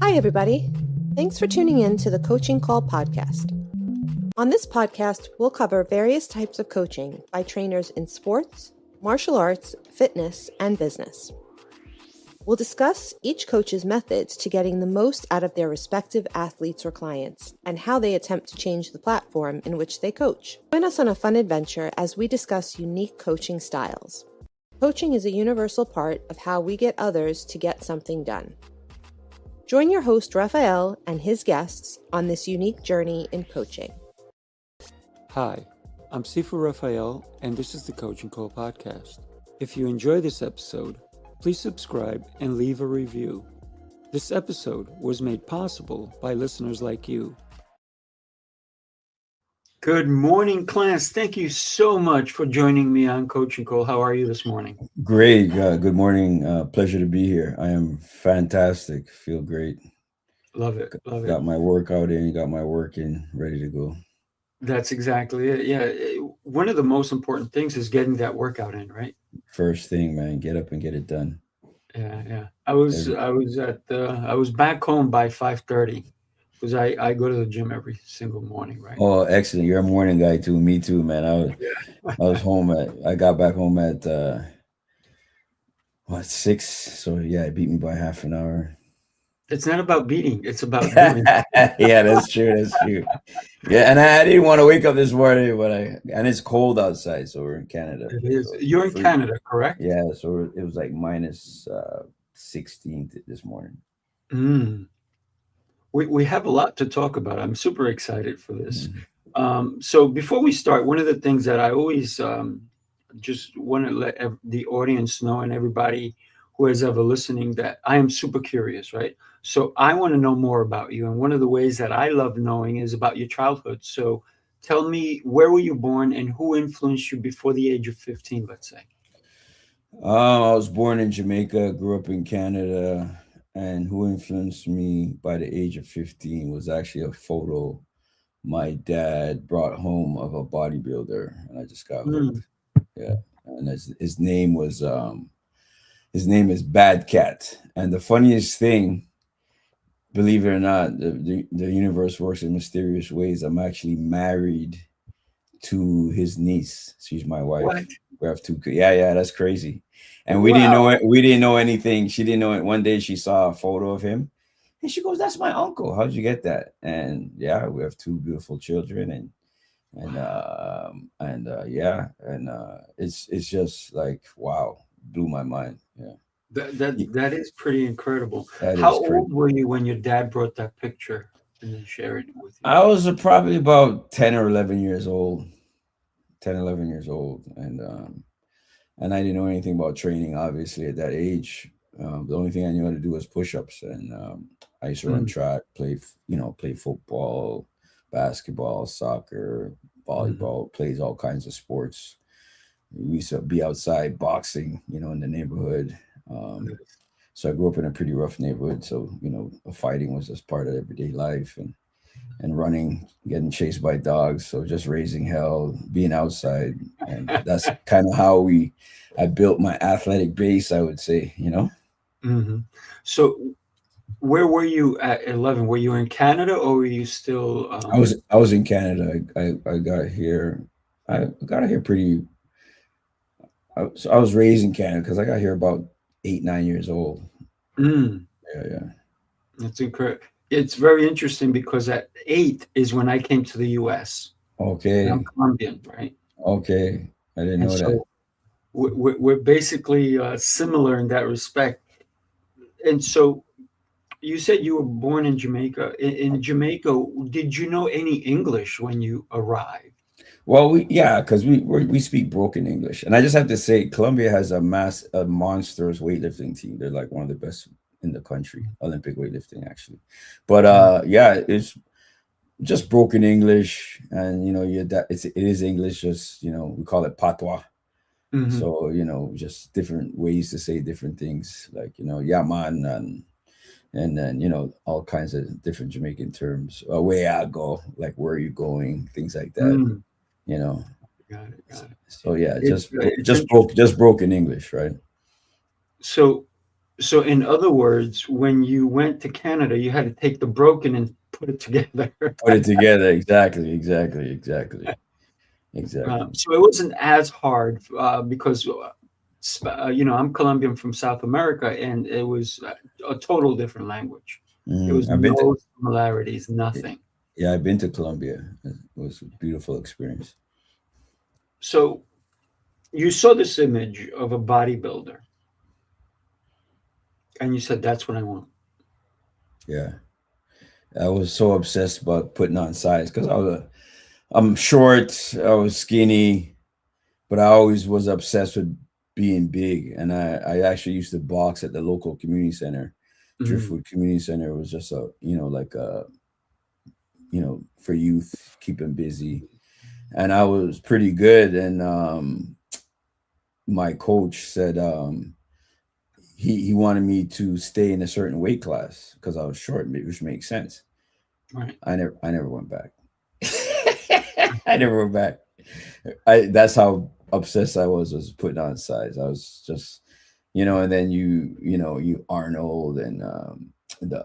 Hi, everybody. Thanks for tuning in to the Coaching Call podcast. On this podcast, we'll cover various types of coaching by trainers in sports, martial arts, fitness, and business. We'll discuss each coach's methods to getting the most out of their respective athletes or clients and how they attempt to change the platform in which they coach. Join us on a fun adventure as we discuss unique coaching styles. Coaching is a universal part of how we get others to get something done. Join your host, Rafael, and his guests on this unique journey in coaching. Hi, I'm Sifu Rafael, and this is the Coaching Call podcast. If you enjoy this episode, please subscribe and leave a review. This episode was made possible by listeners like you. Good morning, Clance. Thank you so much for joining me on Coaching Call. How are you this morning? Great. Good morning. Pleasure to be here. I am fantastic. Feel great. Love it. Got my workout in, got my work in, ready to go. That's exactly it. Yeah. One of the most important things is getting that workout in, right? First thing, man, get up and get it done. Yeah. I was back home by 5:30 because I go to the gym every single morning, right? Oh, excellent. You're a morning guy too. Me too, man. I was home I got back home at 6. So yeah, it beat me by half an hour. It's not about beating, it's about doing. Yeah, that's true. Yeah, and I didn't want to wake up this morning, and it's cold outside, so we're in Canada. It is. So You're in Canada, correct? Yeah, so it was like minus 16 this morning. We have a lot to talk about. I'm super excited for this. So before we start, one of the things that I always just want to let the audience know, and everybody who is ever listening, that I am super curious, right? So I want to know more about you. And one of the ways that I love knowing is about your childhood. So tell me, where were you born and who influenced you before the age of 15, let's say? I was born in Jamaica, grew up in Canada, and who influenced me by the age of 15 was actually a photo my dad brought home of a bodybuilder, and I just got hooked. Yeah, and his name is Bad Cat. And the funniest thing, believe it or not, the universe works in mysterious ways. I'm actually married to his niece. She's my wife. What? We have 2 kids. Yeah, that's crazy. And we didn't know it. We didn't know anything. She didn't know it. One day she saw a photo of him, and she goes, "That's my uncle. How'd you get that?" And yeah, we have 2 beautiful children, it's just like, wow, blew my mind. Yeah. That is pretty incredible. That How is crazy. old were you when your dad brought that picture and then shared it with you? I was probably about 10 or 11 years old. And I didn't know anything about training, obviously, at that age. The only thing I knew how to do was push-ups, and I used to run track, play football, basketball, soccer, volleyball, plays all kinds of sports. We used to be outside boxing, in the neighborhood. So I grew up in a pretty rough neighborhood. So, fighting was just part of everyday life, and running, getting chased by dogs. So just raising hell, being outside. And that's kind of how I built my athletic base, I would say, So where were you at 11? Were you in Canada or were you still? I was in Canada. I got here. I got here pretty. I was raised in Canada because I got here about 8, 9 years old. Yeah. That's incredible. It's very interesting because at 8 is when I came to the U.S. Okay. And I'm Colombian, right? Okay. I didn't know that. We're basically similar in that respect. And so you said you were born in Jamaica. In Jamaica, did you know any English when you arrived? Well, because we speak broken English, and I just have to say, Colombia has a monstrous weightlifting team. They're like one of the best in the country, Olympic weightlifting, actually. But it's just broken English, and it is English. Just we call it patois. So just different ways to say different things, like yeah man, and then all kinds of different Jamaican terms. Where I go, like where are you going, things like that. Got it. Got it. So yeah, It's interesting. just broken English, right? So, so in other words, when you went to Canada, you had to take the broken and put it together. Put it together. Exactly. So it wasn't as hard because I'm Colombian from South America, and it was a total different language. There was I've been to no similarities, nothing. Yeah, I've been to Colombia. It was a beautiful experience. So you saw this image of a bodybuilder, and you said, "That's what I want." Yeah, I was so obsessed about putting on size because I'm short, I was skinny, but I always was obsessed with being big. And I actually used to box at the local community center. Mm, Driftwood Community Center was just like for youth, keep them busy. And I was pretty good. And my coach said he wanted me to stay in a certain weight class because I was short, which makes sense. right. I never went back. I never went back. That's how obsessed I was putting on size. I was just, and then you Arnold and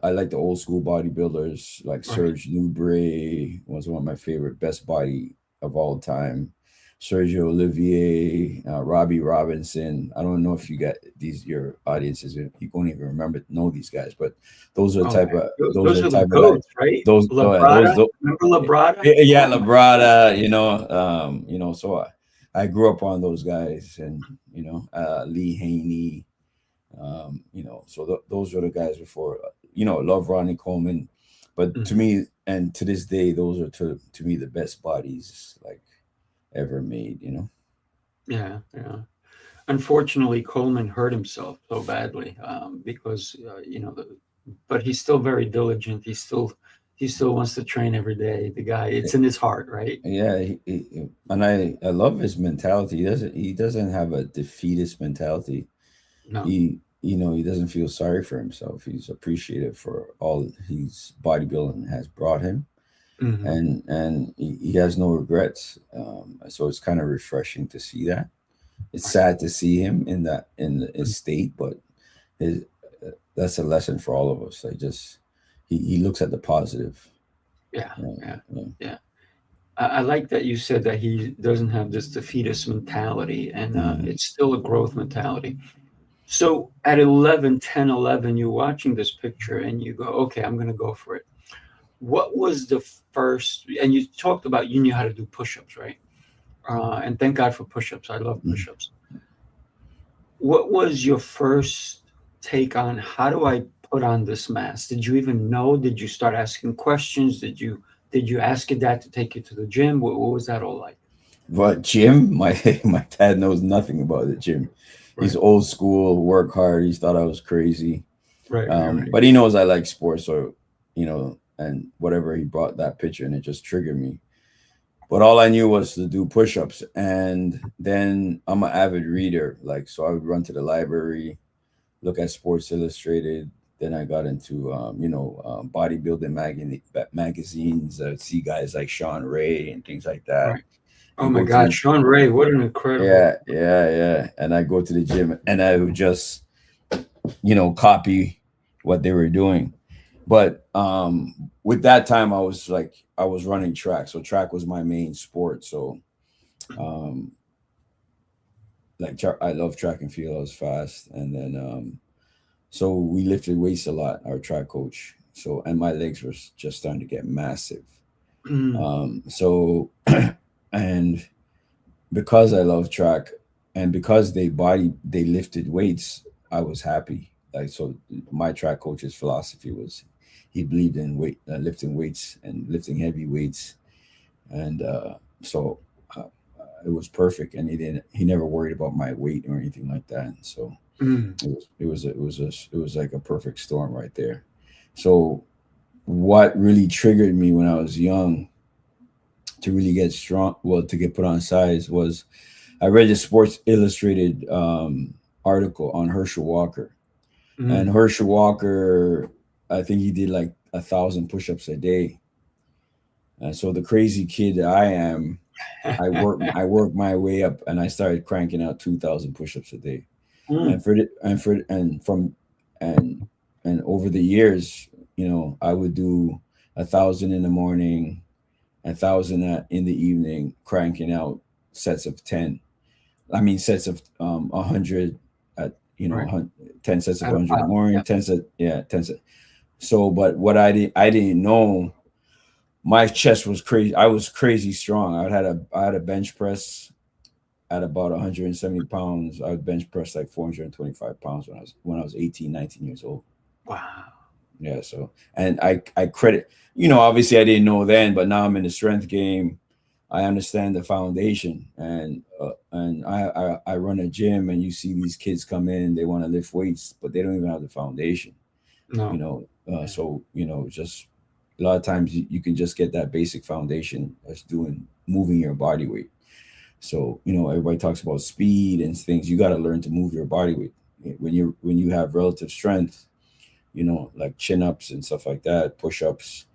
I like the old school bodybuilders like Right. Serge Nubret was one of my favorite, best body of all time. Sergio Olivier, Robbie Robinson. I don't know if you got your audiences, you won't even know these guys, but those are the Oh, type of those those are the are the type of guys. goats, right? Those, oh, yeah, Labrada. those Remember Labrada? yeah, Oh my Labrada, so I grew up on those guys and, Lee Haney, so those were the guys before, love Ronnie Coleman. But to Mhm. me, and to this day, those are to me the best bodies like ever made. Yeah, yeah. Unfortunately, Coleman hurt himself so badly because but he's still very diligent. He still wants to train every day. The guy, it's in his heart, right? Yeah, and I love his mentality. He doesn't have a defeatist mentality. No. He doesn't feel sorry for himself. He's appreciative for all his bodybuilding has brought him, Hmm. and he has no regrets. So it's kind of refreshing to see that. It's Right. sad to see him in his state, but his, that's a lesson for all of us. Like just he looks at the positive. Yeah, Yeah, yeah, yeah. yeah. I like that you said that he doesn't have this defeatist mentality, and Mhm. it's still a growth mentality. So at 11, 10, 11, you're watching this picture and you go, okay, I'm going to go for it. What was the first, and you talked about you knew how to do push-ups, right? And thank God for push-ups. I love Mhm. push-ups. What was your first take on how do I put on this mask? Did you even know? Did you start asking questions? Did you ask your dad to take you to the gym? What was that all like? But gym, my my dad knows nothing about the gym. He's Right, old school, work hard. He thought I was crazy. right, right, right. But he knows I like sports, so and whatever he brought that picture, and it just triggered me. But all I knew was to do push-ups, and then I'm an avid reader, like so I would run to the library, look at Sports Illustrated. Then I got into bodybuilding magazines. See guys like Sean Ray and things like that, Right. Oh and my go to God, the Sean Ray, what an incredible. yeah. And I go to the gym and I would just copy what they were doing. But with that time, I was running track, so track was my main sport. So um, I love track and field. I was fast, and then so we lifted weights a lot. Our track coach. So and my legs were just starting to get massive. Mm, So and because I love track and because they lifted weights, I was happy. Like so, my track coach's philosophy was he believed in lifting weights and lifting heavy weights, and so uh, it was perfect. And he never worried about my weight or anything like that. So mm, it was like a perfect storm right there. So what really triggered me when I was young to really get strong, well, to get put on size was I read a Sports Illustrated article on Herschel Walker, and mm. Herschel Walker, I think he did like 1,000 push-ups a day. And so the crazy kid that I am, I worked my way up, and I started cranking out 2,000 push-ups a day. Mm. And over the years, I would do 1,000 in the morning, 1,000 in the evening, cranking out sets of 10. I mean, sets of 100 at Right. 10 sets of At a 100 in the pile. morning, Yeah. 10 sets, yeah, 10 sets. So, but what I didn't know, my chest was crazy. I was crazy strong. I had a bench press at about 170 pounds. I would bench press like 425 pounds when I was 18, 19 years old. Wow. Yeah. So, and I credit, obviously I didn't know then, but now I'm in the strength game. I understand the foundation, and I run a gym, and you see these kids come in, they want to lift weights, but they don't even have the foundation. No. So just a lot of times you can just get that basic foundation that's moving your body weight. So everybody talks about speed and things. You got to learn to move your body weight when you have relative strength. Like chin ups and stuff like that, push ups.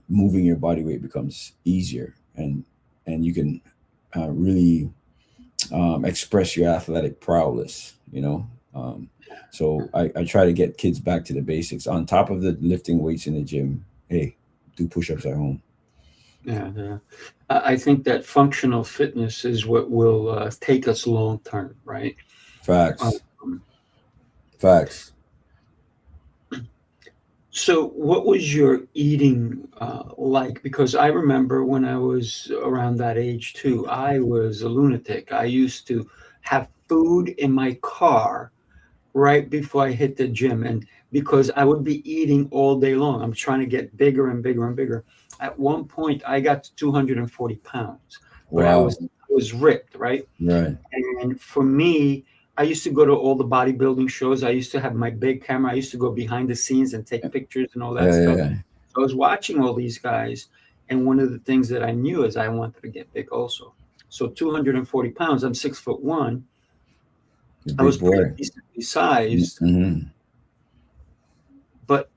Moving your body weight becomes easier, and you can really express your athletic prowess. So I try to get kids back to the basics. On top of the lifting weights in the gym, hey, do push-ups at home. Yeah. I think that functional fitness is what will take us long term, right? Facts. Um, Facts. So, what was your eating like? Because I remember when I was around that age too, I was a lunatic. I used to have food in my car right before I hit the gym, and because I would be eating all day long, I'm trying to get bigger and bigger and bigger. At one point, I got to 240 pounds, but Wow. I was ripped, right? Right. And for me, I used to go to all the bodybuilding shows. I used to have my big camera. I used to go behind the scenes and take pictures and all that Yeah, yeah, stuff. yeah. So I was watching all these guys. And one of the things that I knew is I wanted to get big also. So 240 pounds, I'm 6'1". You're a I was big pretty boy. decently sized, Mm-hmm. but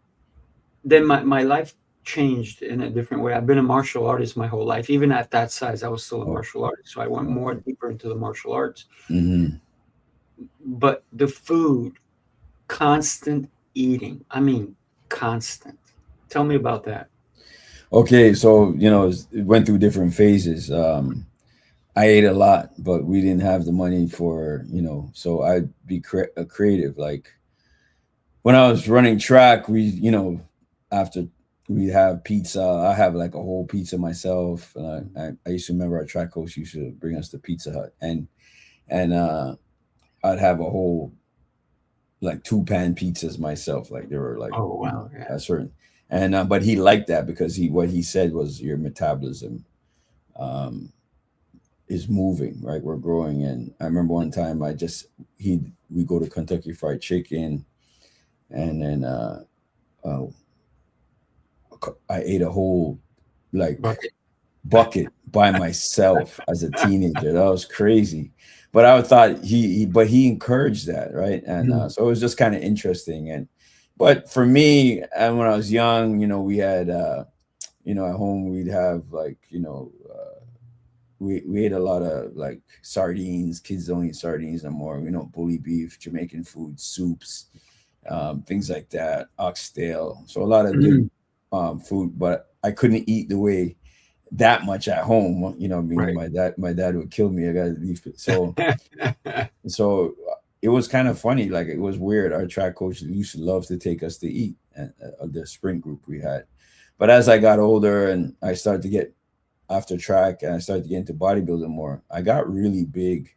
then my life changed in a different way. I've been a martial artist my whole life. Even at that size, I was still a Oh, martial artist. So I went more deeper into the martial arts. mm-hmm. But the food, constant eating. I mean, constant. Tell me about that. Okay, so it went through different phases. I ate a lot, but we didn't have the money for so I'd be a creative. Like when I was running track, after we have pizza, I have like a whole pizza myself. I used to remember our track coach used to bring us to Pizza Hut, and I'd have a whole like 2-pan pizzas myself. Like they were like Oh wow, yeah. a certain, and but he liked that because what he said was your metabolism um, is moving, right? We're growing, and I remember one time we go to Kentucky Fried Chicken, and then uh, I ate a whole like bucket by myself as a teenager. That was crazy. But I thought he encouraged that, right? And so it was just kind of interesting. But for me, and when I was young, we had at home we'd have like we ate a lot of like sardines. Kids don't eat sardines no more. Bully beef, Jamaican food, soups, things like that, oxtail. So a lot of good food, but I couldn't eat the way that much at home. Right. my dad would kill me. I got to leave. So it was kind of funny. Like it was weird. Our track coach used to love to take us to eat and the sprint group we had. But as I got older and I started to get after track and I started to get into bodybuilding more, I got really big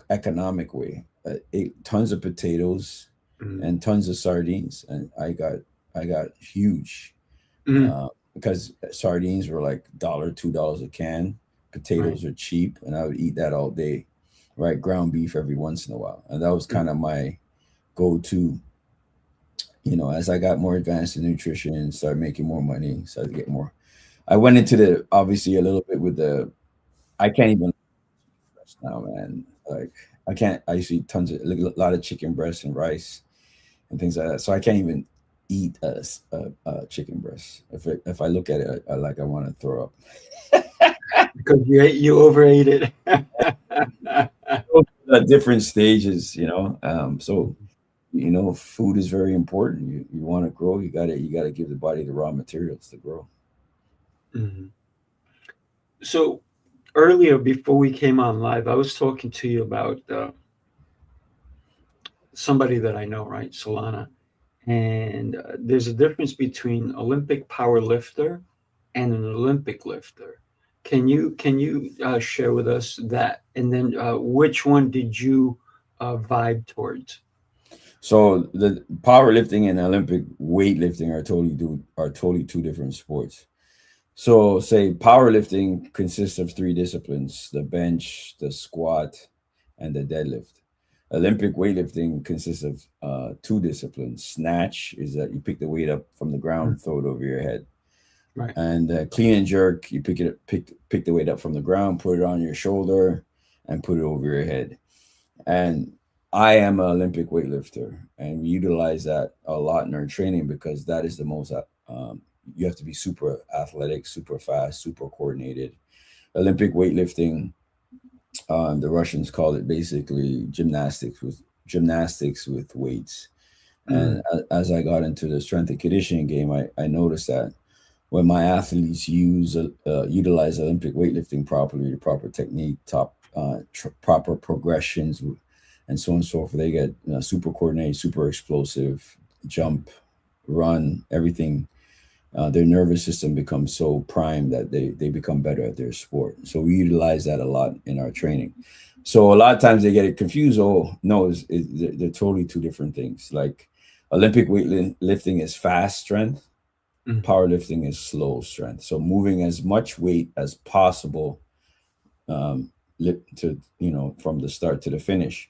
economic way. Ate tons of potatoes and tons of sardines, and I got huge because sardines were like $2 a can. Potatoes are cheap, and I would eat that all day. Right, ground beef every once in a while, and that was kind of my go-to. As I got more advanced in nutrition, started making more money, started to get more. I went into obviously a little bit with I can't even now, man. Like I used to eat a lot of chicken breast and rice and things like that. So I can't even eat a chicken breast. If I look at it, I want to throw up. Because you overate it. At different stages, so food is very important. You want to grow, you gotta give the body the raw materials to grow. Mhm. So earlier, before we came on live, I was talking to you about somebody that I know, right, Solana, and there's a difference between Olympic power lifter and an Olympic lifter. Can you share with us that, and then which one did you vibe towards? So the powerlifting and Olympic weightlifting are totally two different sports. So say powerlifting consists of three disciplines: the bench, the squat, and the deadlift. Olympic weightlifting consists of two disciplines. Snatch is that you pick the weight up from the Mm. ground, throw it over your head, Right. and clean and jerk, you pick the weight up from the ground, put it on your shoulder, and put it over your head. And I am an Olympic weightlifter, and we utilize that a lot in our training because that is the most. You have to be super athletic, super fast, super coordinated. Olympic weightlifting, the Russians call it basically gymnastics with weights. And Mm. as I got into the strength and conditioning game, I noticed that when my athletes utilize Olympic weightlifting properly, the proper technique, proper progressions, and so on and so forth, they get super coordinated, super explosive, jump, run, everything. Their nervous system becomes so primed that they become better at their sport. So we utilize that a lot in our training. So a lot of times they get it confused. Oh no, they're totally two different things. Like Olympic weightlifting is fast strength, Mhm. powerlifting is slow strength. So moving as much weight as possible, um, from the start to the finish.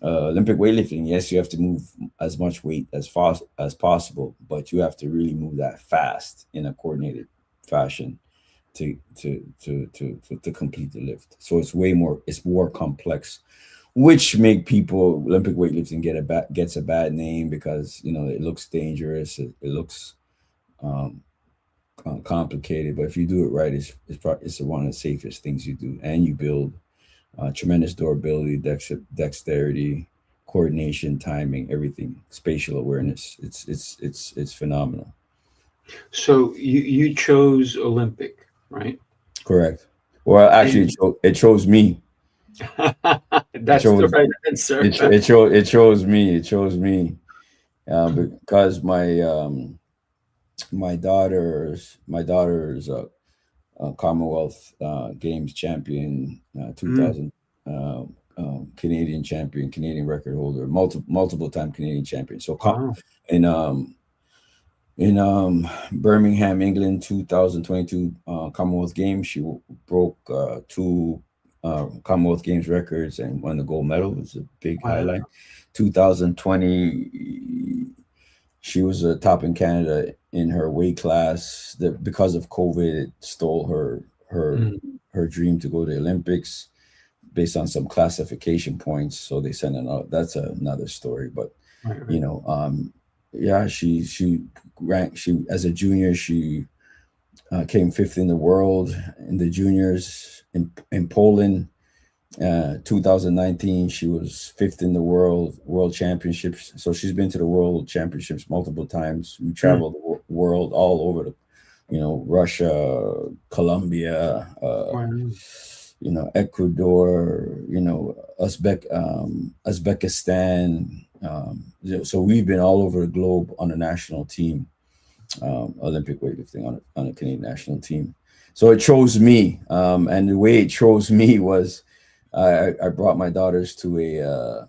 Olympic weightlifting, yes, you have to move as much weight as fast as possible, but you have to really move that fast in a coordinated fashion to complete the lift. So it's more complex, which make people Olympic weightlifting gets a bad name because it looks dangerous. It looks um, complicated, but if you do it right, it's one of the safest things you do, and you build tremendous durability, dexterity, coordination, timing, everything, spatial awareness. It's phenomenal. So you chose Olympic, right? Correct. Well, actually, And it chose me. It that's the chose right answer. it chose me. It chose me because my daughter's Commonwealth Games champion, Mm. 2000 Canadian champion, Canadian record holder, multiple time Canadian champion. So Wow. in Birmingham, England, 2022 Commonwealth Games, she broke two Commonwealth Games records and won the gold medal. It was a big Wow. highlight. 2020, she was a top in Canada in her weight class. That because of COVID, it stole her Mm. her dream to go to the Olympics based on some classification points. So they sent another. That's another story. But Right, you right. know, yeah, she ranked. She as a junior, she came fifth in the world in the juniors in Poland. 2019, she was fifth in the world championships. So she's been to the world championships multiple times. We Mm. traveled the world all over Russia, Colombia, Wow. Ecuador, Uzbekistan. So we've been all over the globe on a national team, Olympic weightlifting on a Canadian national team. So it chose me, and the way it chose me was I brought my daughters to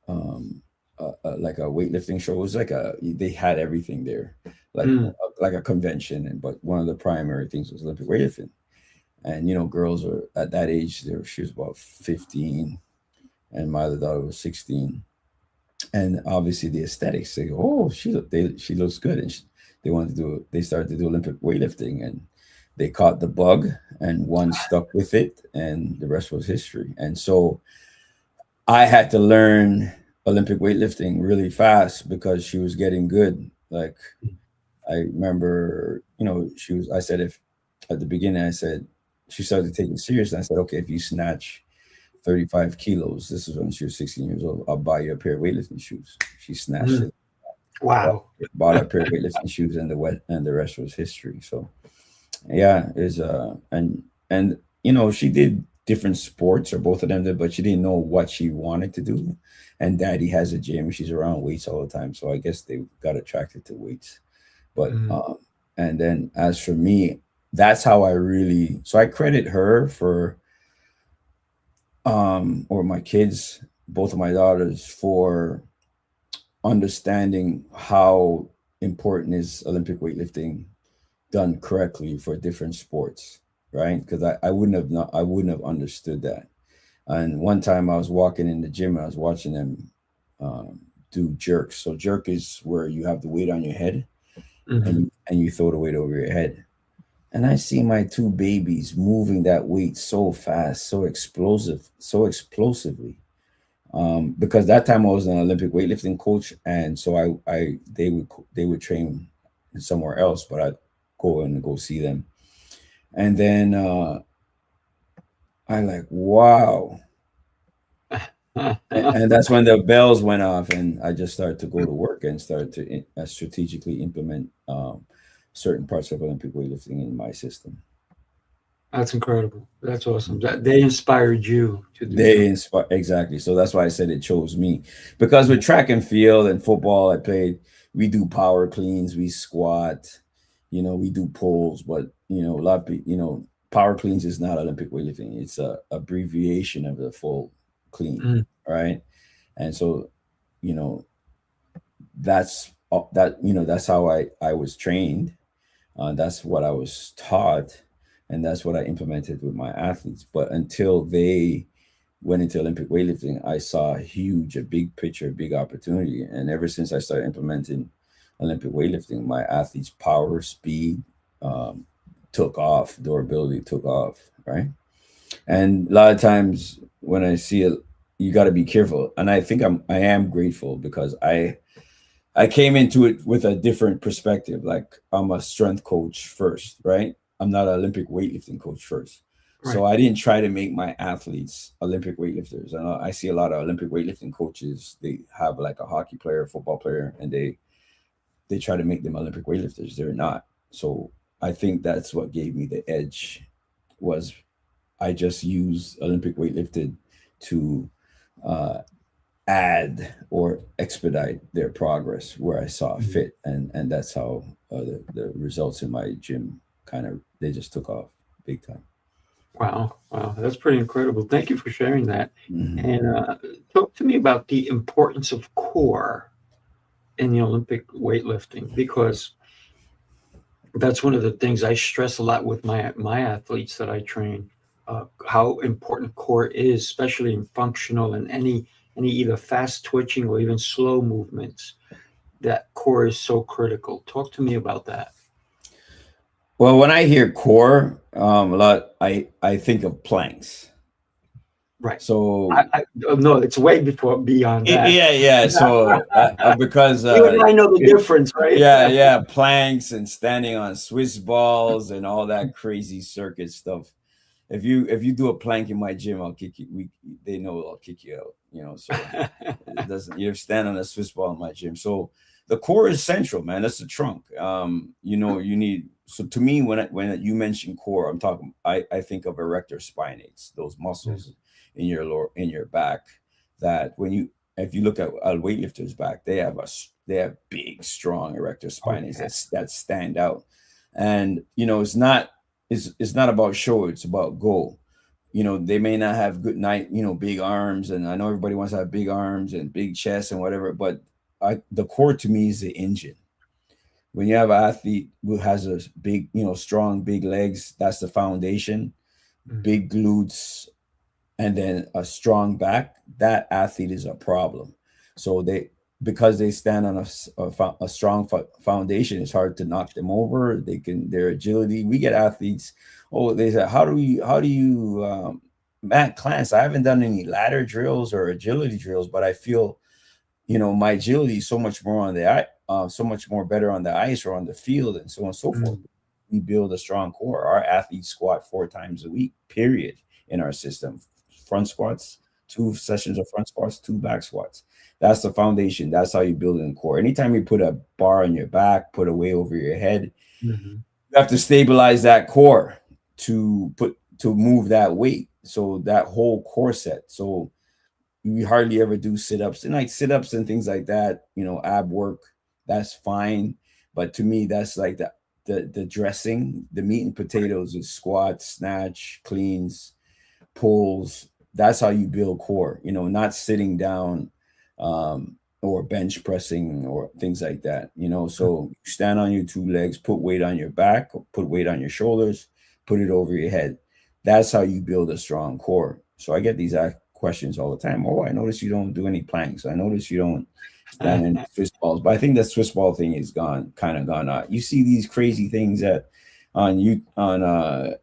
um, like a weightlifting show. It was they had everything there, like Mm. like a convention, but one of the primary things was Olympic weightlifting. And girls are at that age. She was about 15, and my other daughter was 16. And obviously the aesthetics. They go, oh, she looks good, and they wanted to do. They started to do Olympic weightlifting, and they caught the bug, and one stuck with it, and the rest was history. And so I had to learn Olympic weightlifting really fast because she was getting good Like, I remember, I said, if at the beginning, I said, she started taking it serious. And I said, okay, if you snatch 35 kilos, this is when she was 16 years old, I'll buy you a pair of weightlifting shoes. She snatched it. Wow. Bought a pair of weightlifting shoes, and the rest was history. So yeah, is and she did different sports, or both of them did, but she didn't know what she wanted to do. And daddy has a gym. She's around weights all the time. So I guess they got attracted to weights. But and then as for me, that's how I credit her for or my kids, both of my daughters, for understanding how important is Olympic weightlifting done correctly for different sports, right? Because I wouldn't have understood that. And one time I was walking in the gym and I was watching them do jerks. So jerk is where you have the weight on your head and you throw the weight over your head. And I see my two babies moving that weight so fast, so explosively. Because that time I was an Olympic weightlifting coach, and so they would train somewhere else, but I'd go see them. And then I like, wow. And that's when the bells went off, and I just started to go to work and started to strategically implement certain parts of Olympic weightlifting in my system. That's incredible. That's awesome. They inspired you to do exactly. So that's why I said it chose me, because with track and field and football, we do power cleans, we squat, we do pulls, but a lot of people, power cleans is not Olympic weightlifting. It's a abbreviation of the full clean, right? And so, that's how I was trained. That's what I was taught, and that's what I implemented with my athletes. But until they went into Olympic weightlifting, I saw a big picture, a big opportunity. And ever since I started implementing Olympic weightlifting, my athletes' power, speed took off, durability took off, right? And a lot of times when I see it, you got to be careful. And I think I am grateful, because I came into it with a different perspective. Like, I'm a strength coach first, right? I'm not an Olympic weightlifting coach first. Right. So I didn't try to make my athletes Olympic weightlifters. And I see a lot of Olympic weightlifting coaches, they have like a hockey player, football player, and they try to make them Olympic weightlifters. They're not. So I think that's what gave me the edge, was I just used Olympic weightlifting to add or expedite their progress where I saw fit, and that's how the results in my gym they just took off big time. Wow, that's pretty incredible. Thank you for sharing that. And talk to me about the importance of core in the Olympic weightlifting, because that's one of the things I stress a lot with my athletes that I train. How important core is, especially in functional and any either fast twitching or even slow movements. That core is so critical. Talk to me about that. Well, when I hear core, I think of planks. Right. So no, it's way beyond that. Yeah. So because even I know the difference, right? Yeah. Planks and standing on Swiss balls and all that crazy circuit stuff. If you do a plank in my gym, I'll kick you. They know I'll kick you out. So it doesn't. You stand on a Swiss ball in my gym. So the core is central, man. That's the trunk. You need. So to me, when you mention core, I think of erector spinates, those muscles in your back. That if you look at weightlifters' back, they have big, strong erector spinates that stand out, and it's not. It's not about show, it's about goal. They may not have big arms, and I know everybody wants to have big arms and big chest and whatever, but the core to me is the engine. When you have an athlete who has a big, strong, big legs, that's the foundation, big glutes, and then a strong back, that athlete is a problem. So because they stand on a strong foundation, it's hard to knock them over. Their agility. We get athletes. Oh, they say, how do you, Matt Clance? I haven't done any ladder drills or agility drills, but I feel, my agility is so much more on the so much more better on the ice or on the field and so on and so forth. We build a strong core. Our athletes squat 4 times a week, period, in our system. Front squats, 2 sessions of front squats, 2 back squats. That's the foundation. That's how you build in core. Anytime you put a bar on your back, put a weight over your head, you have to stabilize that core to move that weight. So that whole core set. So we hardly ever do sit-ups, and like sit-ups and things like that, ab work, that's fine. But to me, that's like the dressing. The meat and potatoes is squats, snatch, cleans, pulls. That's how you build core, not sitting down, or bench pressing or things like that, So you stand on your 2 legs, put weight on your back, put weight on your shoulders, put it over your head. That's how you build a strong core. So I get these questions all the time. Oh, I notice you don't do any planks. I notice you don't stand in Swiss balls. But I think that Swiss ball thing is kind of gone out. You see these crazy things on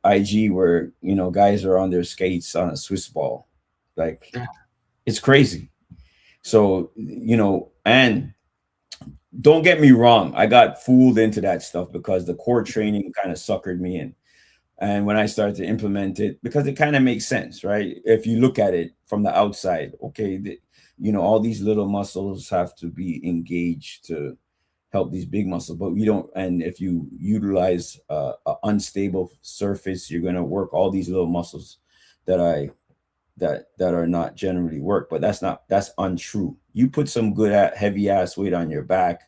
IG where guys are on their skates on a Swiss ball. Like, it's crazy. So, and don't get me wrong, I got fooled into that stuff because the core training kind of suckered me in. And when I started to implement it, because it kind of makes sense, right? If you look at it from the outside, okay, all these little muscles have to be engaged to help these big muscles, but we don't. And if you utilize an unstable surface, you're going to work all these little muscles that are not generally worked. But that's untrue. You put some good heavy ass weight on your back,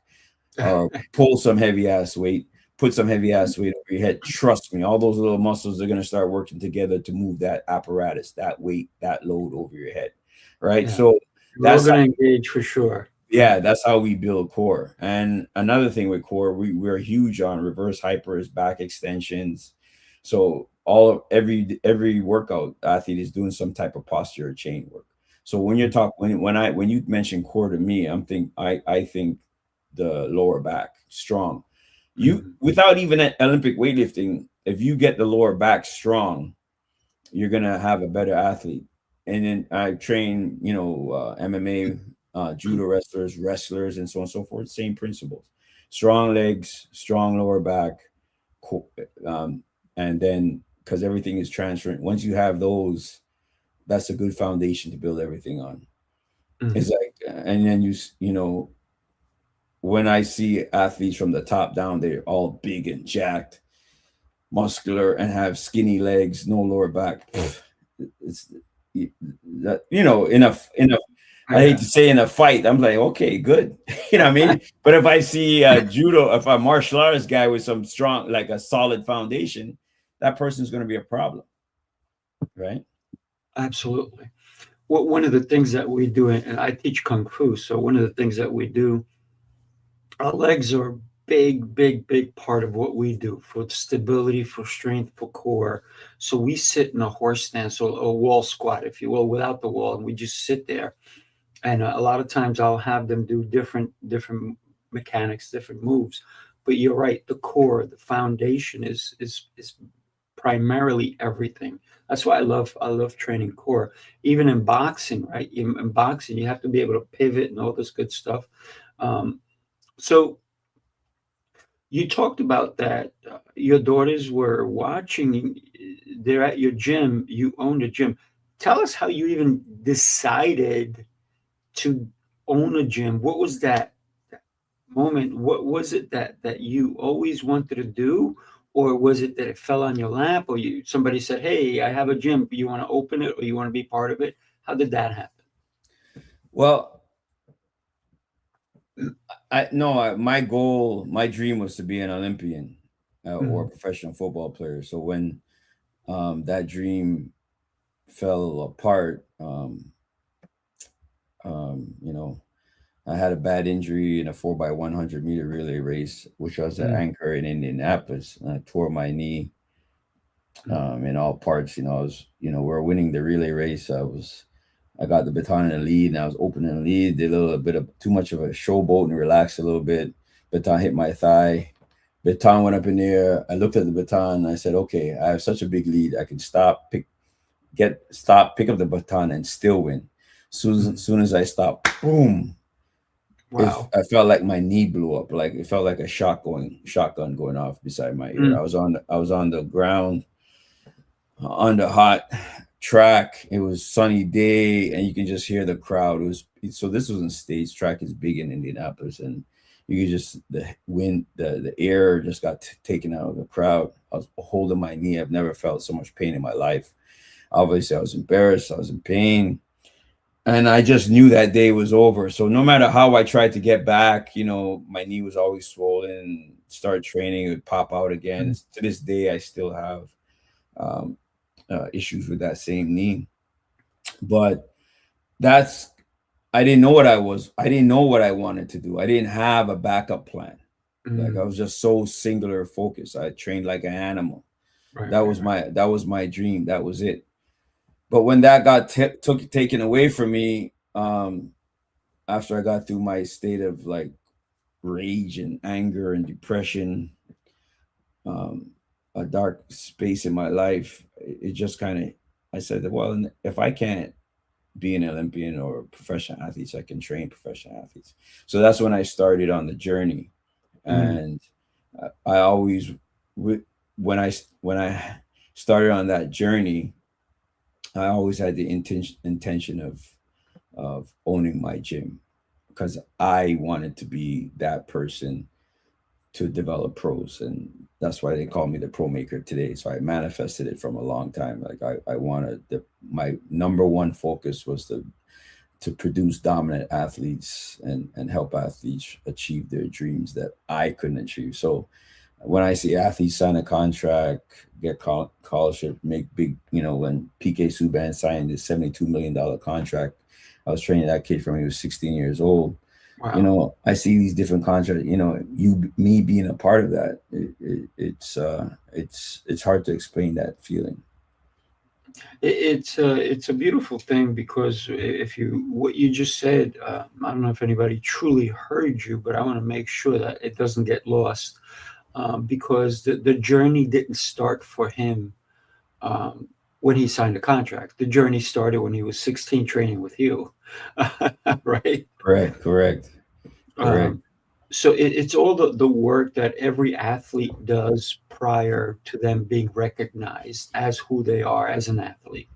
or pull some heavy ass weight. Put some heavy ass weight over your head. Trust me, all those little muscles are going to start working together to move that apparatus, that weight, that load over your head. Right. Yeah. So that's going to engage for sure. Yeah. That's how we build core. And another thing with core, we're huge on reverse hypers, back extensions. So every workout athlete is doing some type of posture or chain work. So when you're when you mention core to me, I think the lower back strong. Without even Olympic weightlifting, if you get the lower back strong, you're gonna have a better athlete. And then I train, MMA, judo wrestlers, and so on and so forth. Same principles: strong legs, strong lower back, and then because everything is transferring. Once you have those, that's a good foundation to build everything on. It's like, and then when I see athletes from the top down, they're all big and jacked, muscular, and have skinny legs, no lower back. It's that, I hate to say in a fight, I'm like, okay, good. You know what I mean? But if I see judo, if a martial arts guy with some strong, like a solid foundation, that person's going to be a problem. Right? Absolutely. Well, one of the things that we do, and I teach Kung Fu, so one of the things that we do, our legs are a big part of what we do for stability, for strength, for core. So we sit in a horse stance, so a wall squat, if you will, without the wall, and we just sit there. And a lot of times I'll have them do different mechanics, different moves. But you're right, the core, the foundation is primarily everything. That's why I love training core. Even in boxing, right? In boxing, you have to be able to pivot and all this good stuff. So you talked about that your daughters were watching. They're at your gym. You owned a gym. Tell us how you even decided to own a gym. What was that moment? What was it that you always wanted to do? Or was it that it fell on your lap, or somebody said, hey, I have a gym. Do you want to open it, or you want to be part of it? How did that happen? Well, my goal, my dream was to be an Olympian or a professional football player. So when that dream fell apart, I had a bad injury in a 4x100 meter relay race, which was at Anchor in Indianapolis. And I tore my knee in all parts. We're winning the relay race. I got the baton in the lead, and I was opening the lead. Did a little bit of too much of a showboat and relaxed a little bit. Baton hit my thigh. Baton went up in the air. I looked at the baton and I said, okay, I have such a big lead. I can pick up the baton and still win. Soon as I stop, boom, if Wow. I felt like my knee blew up, like it felt like a shotgun going off beside my ear. Mm, I was on the ground on the hot track. It was sunny day, and you can just hear the crowd. So this was in States. Track is big in Indianapolis, and you could just the wind, the air just got taken out of the crowd. I was holding my knee. I've never felt so much pain in my life. Obviously, I was embarrassed. I was in pain. And I just knew that day was over. So no matter how I tried to get back, my knee was always swollen. Start training, it would pop out again. mm, To this day, I still have um, issues with that same knee. But that's I didn't know what I was. I didn't know what I wanted to do. I didn't have a backup plan. Like I mm. was just so singular focused. I trained like an animal. Right, That right, was right. my dream. That was it. But when that got taken away from me, after I got through my state of like rage and anger and depression, um, a dark space in my life, it just kind of, I said, well, if I can't be an Olympian or professional athletes, I can train professional athletes. So that's when I started on the journey. Mm, And I always, when I started on that journey, I always had the intention of owning my gym because I wanted to be that person to develop pros, and that's why they call me the pro maker today. So I manifested it from a long time. Like I wanted my number one focus was to produce dominant athletes and help athletes achieve their dreams that I couldn't achieve. So when I see athletes sign a contract, get scholarship, make big, when PK Subban signed his $72 million contract, I was training that kid from when he was 16 years old. wow. I see these different contracts. Me being a part of that, it's hard to explain that feeling. It's a beautiful thing because if you what you just said, I don't know if anybody truly heard you, but I want to make sure that it doesn't get lost, because the journey didn't start for him um, when he signed the contract. The journey started when he was 16 training with you, right? Correct, correct, correct. Um, so it's all the work that every athlete does prior to them being recognized as who they are as an athlete.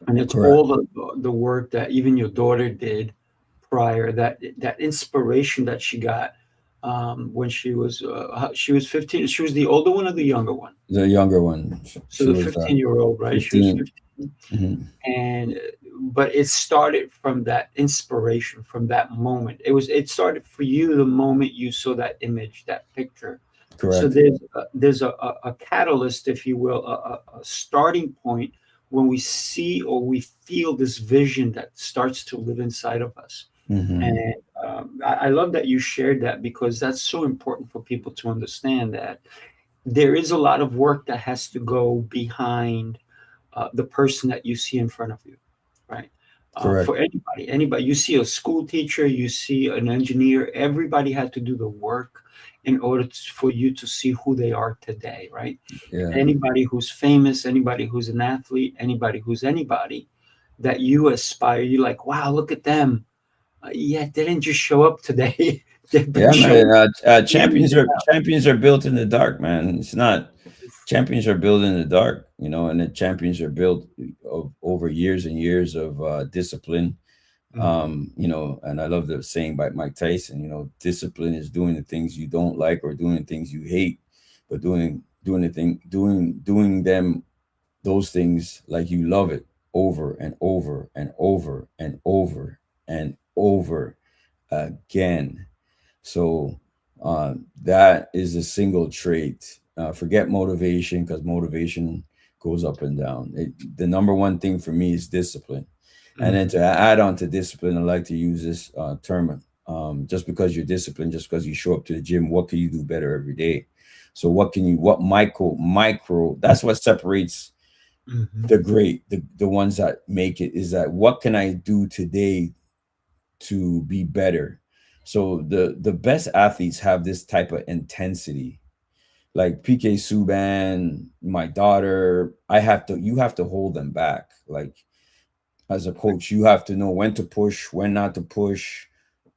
And it's Correct. all the work that even your daughter did prior, that inspiration that she got when she was 15. She was the older one or the younger one? The younger one, So she the was 15-year-old, right? She was 15. 15. Mhm. And but it started from that inspiration, from that moment. It started for you the moment you saw that image, that picture. So Correct. there's a catalyst, if you will, a starting point when we see or we feel this vision that starts to live inside of us. Hmm. And I love that you shared that because that's so important for people to understand that there is a lot of work that has to go behind the person that you see in front of you, right? For Correct. anybody, you see a school teacher, you see an engineer, everybody had to do the work in order for you to see who they are today, right? Yeah. Anybody who's famous, anybody who's an athlete, anybody who's anybody that you aspire, you're like, wow, look at them. Yeah, they didn't just show up today. They've been Yeah, man. showing. Champions are built in the dark, man. It's not champions are built in the dark, and the champions are built over years and years of discipline. Mhm. And I love the saying by Mike Tyson, discipline is doing the things you don't like or doing the things you hate, but doing them those things like you love it over and over and over and over and over again. So that is a single trait. Forget motivation because motivation goes up and down. The number one thing for me is discipline. And then Mhm. to add on to discipline, I like to use this term. Just because you're disciplined, just because you show up to the gym, what can you do better every day? So what micro, that's what separates Mhm. the great, the ones that make it is that what can I do today to be better. So the best athletes have this type of intensity. Like PK Subban, my daughter, you have to hold them back. Like as a coach, you have to know when to push, when not to push,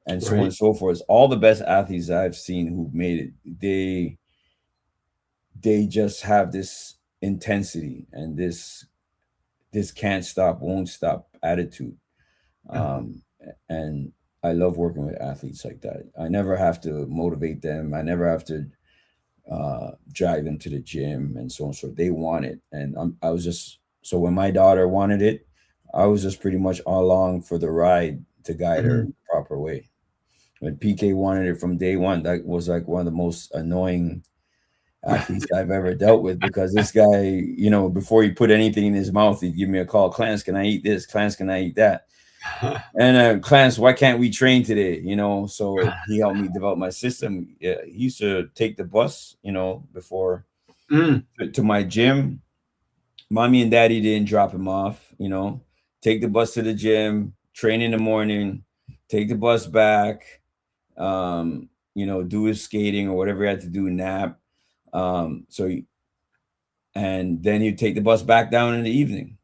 and so on and so forth. All the best athletes I've seen who've made it, they just have this intensity and this can't stop, won't stop attitude. And I love working with athletes like that. I never have to motivate them. I never have to drag them to the gym and so on. So they want it. And I was just, so when my daughter wanted it, I was just pretty much along for the ride to guide her the proper way. When PK wanted it from day one, that was like one of the most annoying athletes I've ever dealt with, because this guy, you know, before he put anything in his mouth, he'd give me a call. Clance, can I eat this? Clance, can I eat that? And Clance, why can't we train today? You know, so he helped me develop my system. Yeah, he used to take the bus, you know, before to my gym. Mommy and daddy didn't drop him off, you know, take the bus to the gym, train in the morning, take the bus back, you know, do his skating or whatever he had to do, nap. And then you take the bus back down in the evening.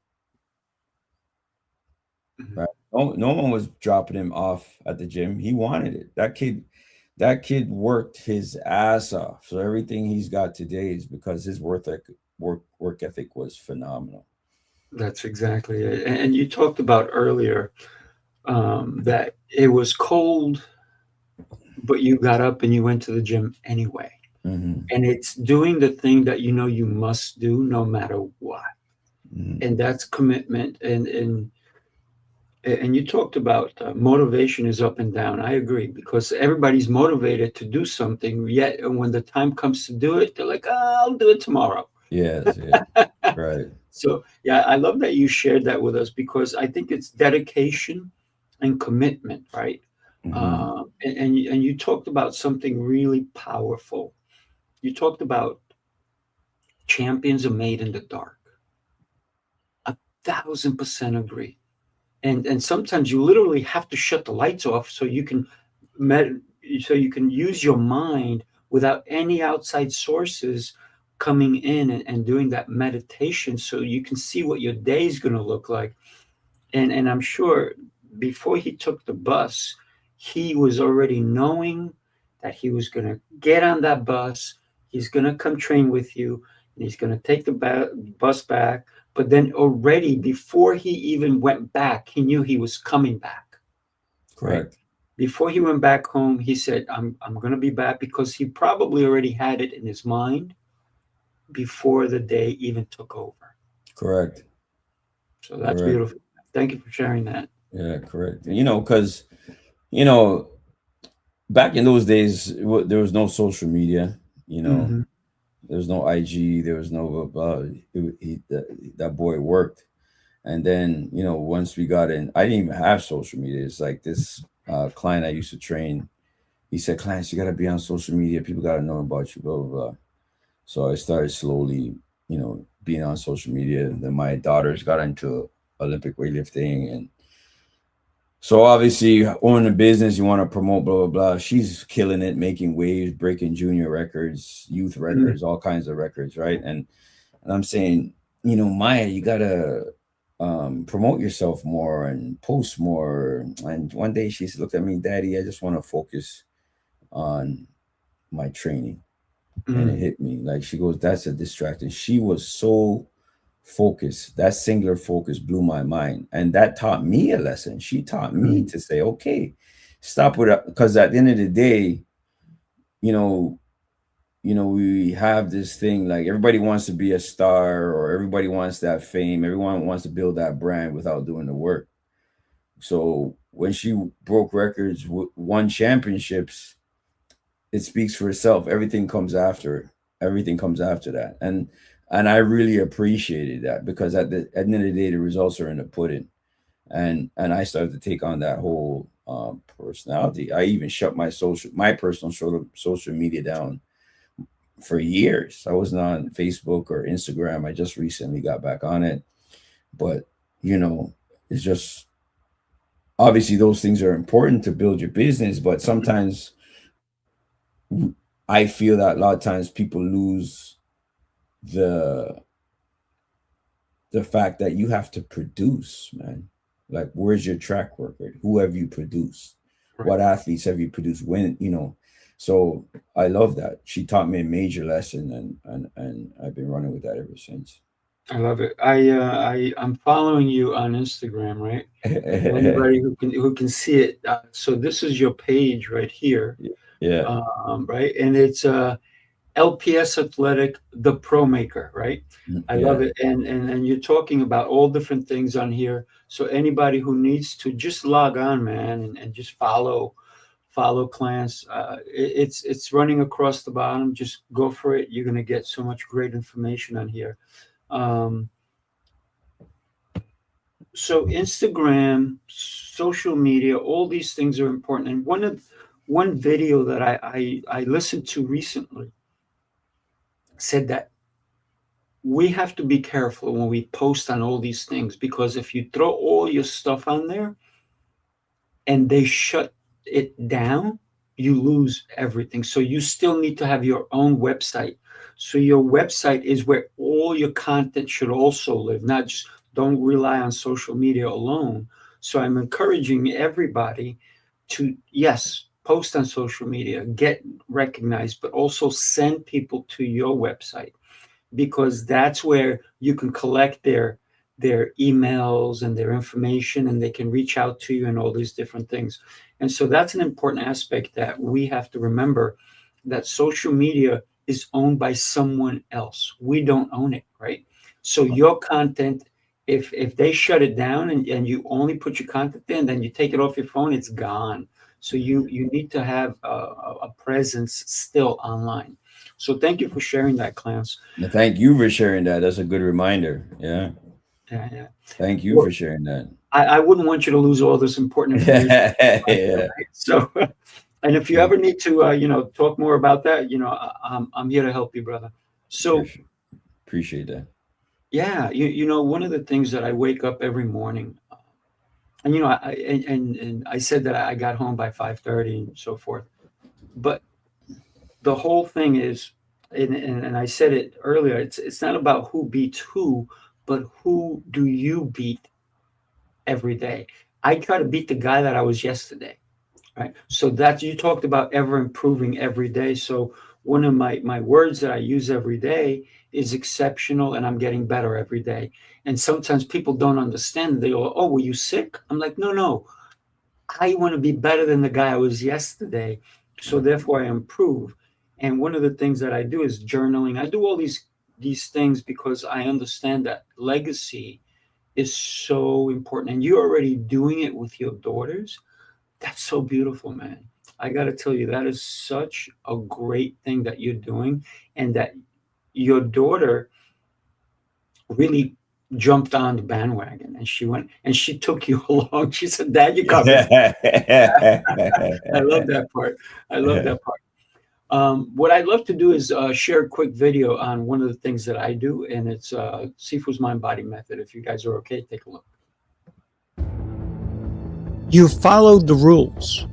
Right? No one was dropping him off at the gym. He wanted it. That kid worked his ass off. So everything he's got today is because his work ethic was phenomenal. That's exactly it. And you talked about earlier that it was cold, but you got up and you went to the gym anyway. And it's doing the thing that you know you must do no matter what. And that's commitment. And you talked about motivation is up and down. I agree, because everybody's motivated to do something, yet when the time comes to do it, they're like, oh, I'll do it tomorrow. Yes, right. So, yeah, I love that you shared that with us, because I think it's dedication and commitment, right? And you talked about something really powerful. You talked about champions are made in the dark. 1,000% agree. And sometimes you literally have to shut the lights off so you can use your mind without any outside sources coming in and doing that meditation, so you can see what your day is going to look like. And I'm sure before he took the bus, he was already knowing that he was going to get on that bus. He's going to come train with you, and he's going to take the bus back. But then already before he even went back, he knew he was coming back. Correct. Right? Before he went back home, he said, I'm going to be back, because he probably already had it in his mind before the day even took over. Correct. So that's beautiful. Thank you for sharing that. Yeah, correct. You know, because, you know, back in those days, there was no social media, you know, there was no IG, there was no, that boy worked. And then, you know, once we got in, I didn't even have social media. It's like this client I used to train, he said, Clance, you got to be on social media. People got to know about you, blah, blah, blah. So I started slowly, you know, being on social media. And then my daughters got into Olympic weightlifting. And so obviously owning a business, you want to promote, blah, blah, blah. She's killing it, making waves, breaking junior records, youth records, all kinds of records, right? And I'm saying, you know, Maya, you got to promote yourself more and post more. And one day she looked at me, Daddy, I just want to focus on my training. And it hit me. Like, she goes, that's a distraction. She was so focused. That singular focus blew my mind. And that taught me a lesson. She taught me to say, okay, stop with it. Because at the end of the day, you know, we have this thing, like, everybody wants to be a star, or everybody wants that fame. Everyone wants to build that brand without doing the work. So when she broke records, won championships, it speaks for itself. Everything comes after that. And I really appreciated that, because at the end of the day, the results are in the pudding. And I started to take on that whole personality. I even shut my personal social media down for years. I wasn't on Facebook or Instagram. I just recently got back on it. But, you know, it's just, obviously those things are important to build your business, but sometimes I feel that a lot of times people lose the fact that you have to produce, man. Like, where's your track record? Who have you produced? what athletes have you produced? When, so I love that. She taught me a major lesson, and I've been running with that ever since. I love it. I'm following you on Instagram, right? For anybody who can see it. So this is your page right here, Yeah. right? And it's LPS Athletic, the Pro Maker, right? I love Yeah. it. And you're talking about all different things on here. So anybody who needs to just log on, man, and just follow Clance. It's running across the bottom. Just go for it. You're gonna get so much great information on here. Um, so Instagram, social media, all these things are important. And one video that I listened to recently said that we have to be careful when we post on all these things, because if you throw all your stuff on there and they shut it down, you lose everything. So you still need to have your own website. So your website is where all your content should also live, not just don't rely on social media alone. So I'm encouraging everybody to, yes, post on social media, get recognized, but also send people to your website, because that's where you can collect their emails and their information, and they can reach out to you and all these different things. And so that's an important aspect that we have to remember, that social media is owned by someone else. We don't own it, right? So your content, if they shut it down and you only put your content in, then you take it off your phone, it's gone. So you need to have a presence still online. So thank you for sharing that, Clance. Thank you for sharing that. That's a good reminder. Yeah. Yeah. Thank you Well, for sharing that. I wouldn't want you to lose all this important information. Yeah. So, and if you ever need to, talk more about that, I'm here to help you, brother. So, Appreciate that. yeah, one of the things that I wake up every morning, and and I said that I got home by 5:30 and so forth, but the whole thing is, and I said it earlier, it's not about who beats who, but who do you beat every day. I try to beat the guy that I was yesterday, right? So that you talked about ever improving every day. So one of my words that I use every day is exceptional, and I'm getting better every day. And sometimes people don't understand. They go, "Oh, were you sick?" I'm like, no. I want to be better than the guy I was yesterday. So therefore I improve. And one of the things that I do is journaling. I do all these things because I understand that legacy is so important. And you're already doing it with your daughters. That's so beautiful, man. I got to tell you, that is such a great thing that you're doing, and that your daughter really jumped on the bandwagon, and she went and she took you along. She said, "Dad, you got this." I love that part. I love that part. What I'd love to do is share a quick video on one of the things that I do, and it's Sifu's Mind Body Method. If you guys are okay, take a look. You followed the rules,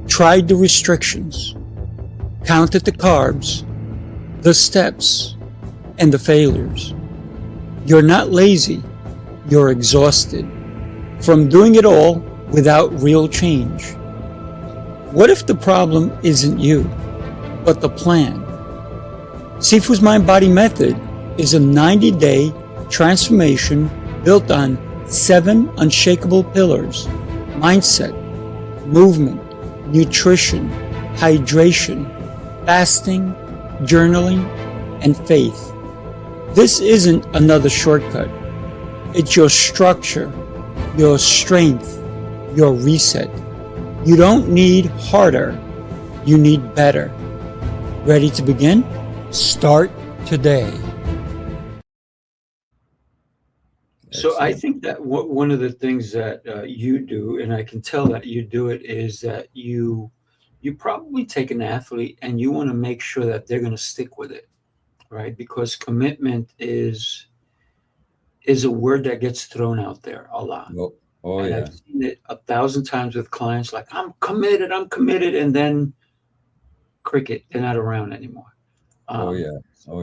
tried the restrictions, counted the carbs, the steps, and the failures. You're not lazy, you're exhausted from doing it all without real change. What if the problem isn't you, but the plan? Sifu's Mind Body Method is a 90-day transformation built on 7 unshakable pillars: mindset, movement, nutrition, hydration, fasting, journaling, and faith. This isn't another shortcut. It's your structure, your strength, your reset. You don't need harder, you need better. Ready to begin? Start today. So I think that one of the things that you do, and I can tell that you do it, is that you probably take an athlete and you want to make sure that they're going to stick with it, right? Because commitment is a word that gets thrown out there a lot. Oh, and yeah. I've seen it 1,000 times with clients, like, I'm committed, and then cricket, they're not around anymore. Oh, yeah.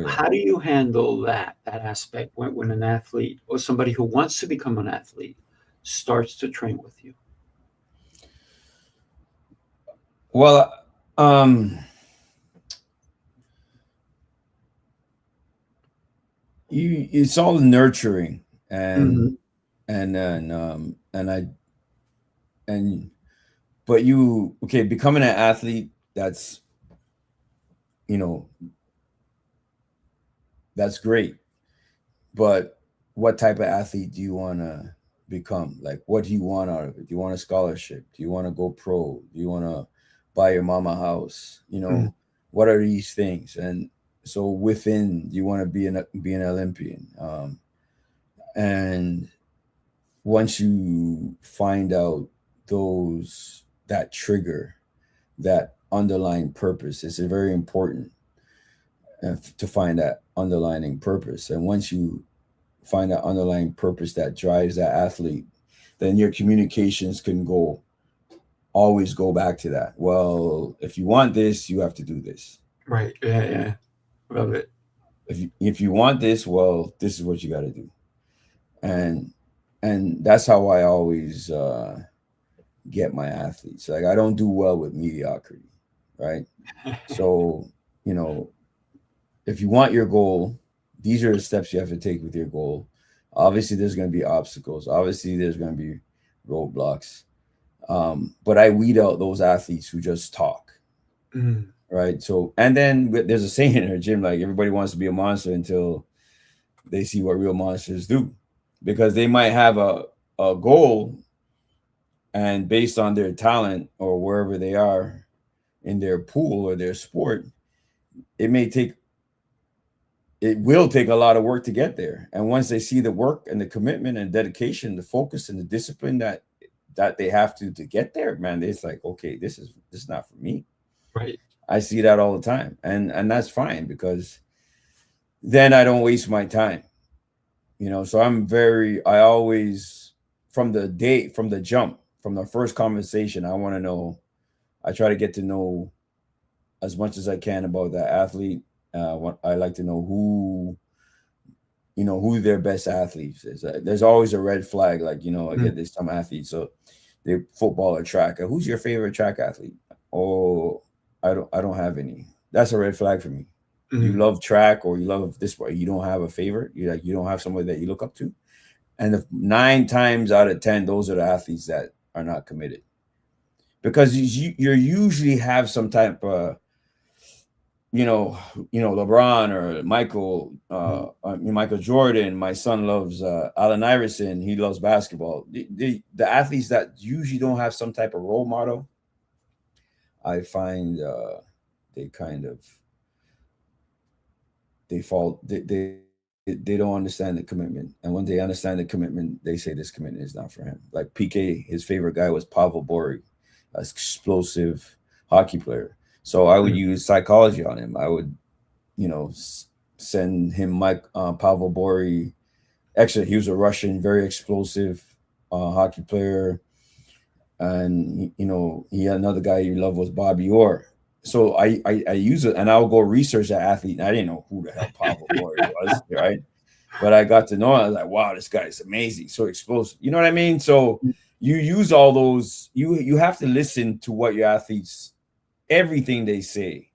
How do you handle that aspect when an athlete or somebody who wants to become an athlete starts to train with you? Well, it's all nurturing and but becoming an athlete, that's, you know, that's great. But what type of athlete do you want to become? Like, what do you want out of it? Do you want a scholarship? Do you want to go pro? Do you want to buy your mama a house? What are these things? And so within, you want to be an Olympian. And once you find out that trigger, that underlying purpose, it's very important to find that underlying purpose. And once you find that underlying purpose that drives that athlete, then your communications can always go back to that. Well, if you want this, you have to do this. Right. Yeah. Love it. If you want this, well, this is what you got to do. And that's how I always get my athletes. Like, I don't do well with mediocrity, right? So, if you want your goal, these are the steps you have to take with your goal. Obviously, there's going to be obstacles. Obviously, there's going to be roadblocks. But I weed out those athletes who just talk, right? So, and then there's a saying in our gym, like, everybody wants to be a monster until they see what real monsters do, because they might have a goal, and based on their talent or wherever they are in their pool or their sport, it will take a lot of work to get there. And once they see the work and the commitment and dedication, the focus and the discipline that they have to get there, man, it's like, okay, this is not for me. Right. I see that all the time. And that's fine, because then I don't waste my time. So I always, from the jump, from the first conversation, I want to know, I try to get to know as much as I can about that athlete. I like to know who their best athletes is. There's always a red flag. Like, I get there's some athletes, so they football or track. Who's your favorite track athlete? Oh, I don't have any. That's a red flag for me. You love track, or you love this, but you don't have a favorite. You don't have somebody that you look up to. And 9 times out of 10, those are the athletes that are not committed, because you usually have some type of, LeBron or Michael Jordan. My son loves Allen Iverson. He loves basketball. The athletes that usually don't have some type of role model, I find they don't understand the commitment. And when they understand the commitment, they say this commitment is not for him. Like PK, his favorite guy was Pavel Bori, an explosive hockey player. So I would use psychology on him. I would, send him Pavel Bori. Actually, he was a Russian, very explosive hockey player. And, he had another guy you love was Bobby Orr. So I use it, and I'll go research that athlete. And I didn't know who the hell Pavel Bori was, right? But I got to know him. I was like, wow, this guy is amazing, so explosive. You know what I mean? So you use all those. You have to listen to what your athletes, everything they say.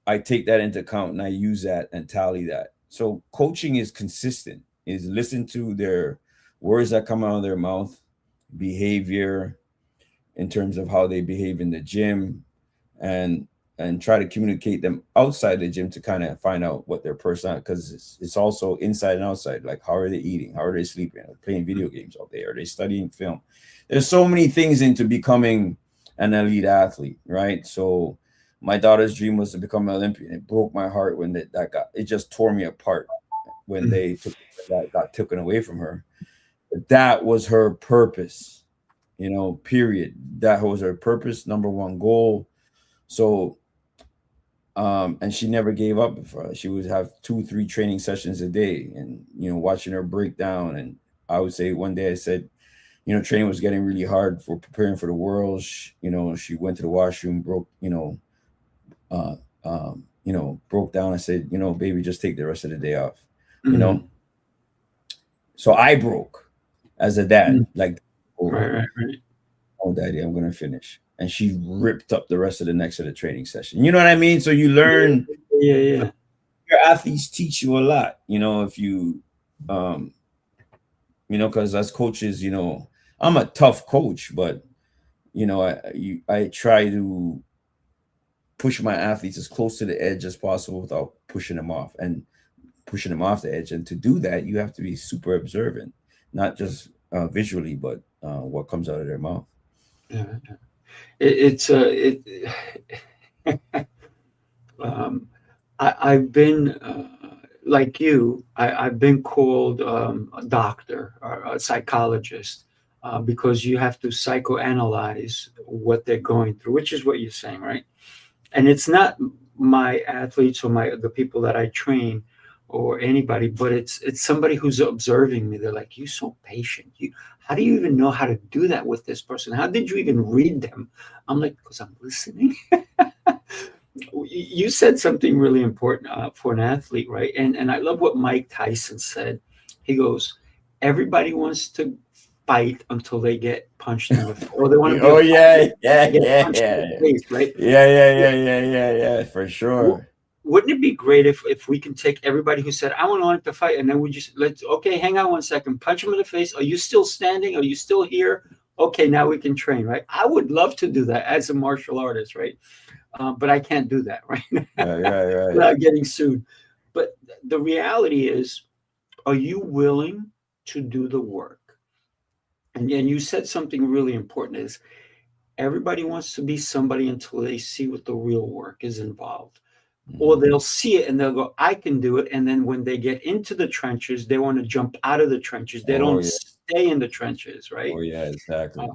I take that into account, and I use that and tally that. So coaching is consistent. Is listen to their words that come out of their mouth, behavior, in terms of how they behave in the gym, and try to communicate them outside the gym to kind of find out what their personality, because it's also inside and outside. Like, how are they eating? How are they sleeping? Are they playing video games all day? Are they studying film? There's so many things into becoming an elite athlete, right? So my daughter's dream was to become an Olympian. It broke my heart when it just tore me apart when that got taken away from her. But that was her purpose, period. That was her purpose, number one goal. So, and she never gave up. She would have 2-3 training sessions a day, and, watching her break down. And I would say one day I said, training was getting really hard for preparing for the Worlds. She went to the washroom, broke down. I said, baby, just take the rest of the day off, So I broke as a dad, like, right. "No, Daddy, I'm gonna finish." And she ripped up the rest of the next of the training session. You know what I mean? So you learn. Yeah. Your athletes teach you a lot. If you, because as coaches, I'm a tough coach, but I try to push my athletes as close to the edge as possible without pushing them off the edge. And to do that, you have to be super observant, not just visually, but what comes out of their mouth. Yeah. I've been like you. I've been called a doctor or a psychologist because you have to psychoanalyze what they're going through, which is what you're saying, right? And it's not my athletes or the people that I train or anybody, but it's somebody who's observing me. They're like, "You're so patient. How do you even know how to do that with this person? How did you even read them?" I'm like, "Because I'm listening." You said something really important for an athlete, right? And I love what Mike Tyson said. He goes, "Everybody wants to fight until they get punched in the face, or they want to be yeah, face, right? yeah, for sure. Wouldn't it be great if we can take everybody who said, 'I want to learn to fight,' and then we just okay, hang on 1 second, punch them in the face. Are you still standing? Are you still here? Okay, now we can train, right? I would love to do that as a martial artist, right? But I can't do that, right? Right. Without getting sued. But the reality is, are you willing to do the work? And you said something really important is everybody wants to be somebody until they see what the real work is involved. Or they'll see it and they'll go, "I can do it." And then when they get into the trenches, they want to jump out of the trenches. They don't stay in the trenches, right? Oh, yeah, exactly.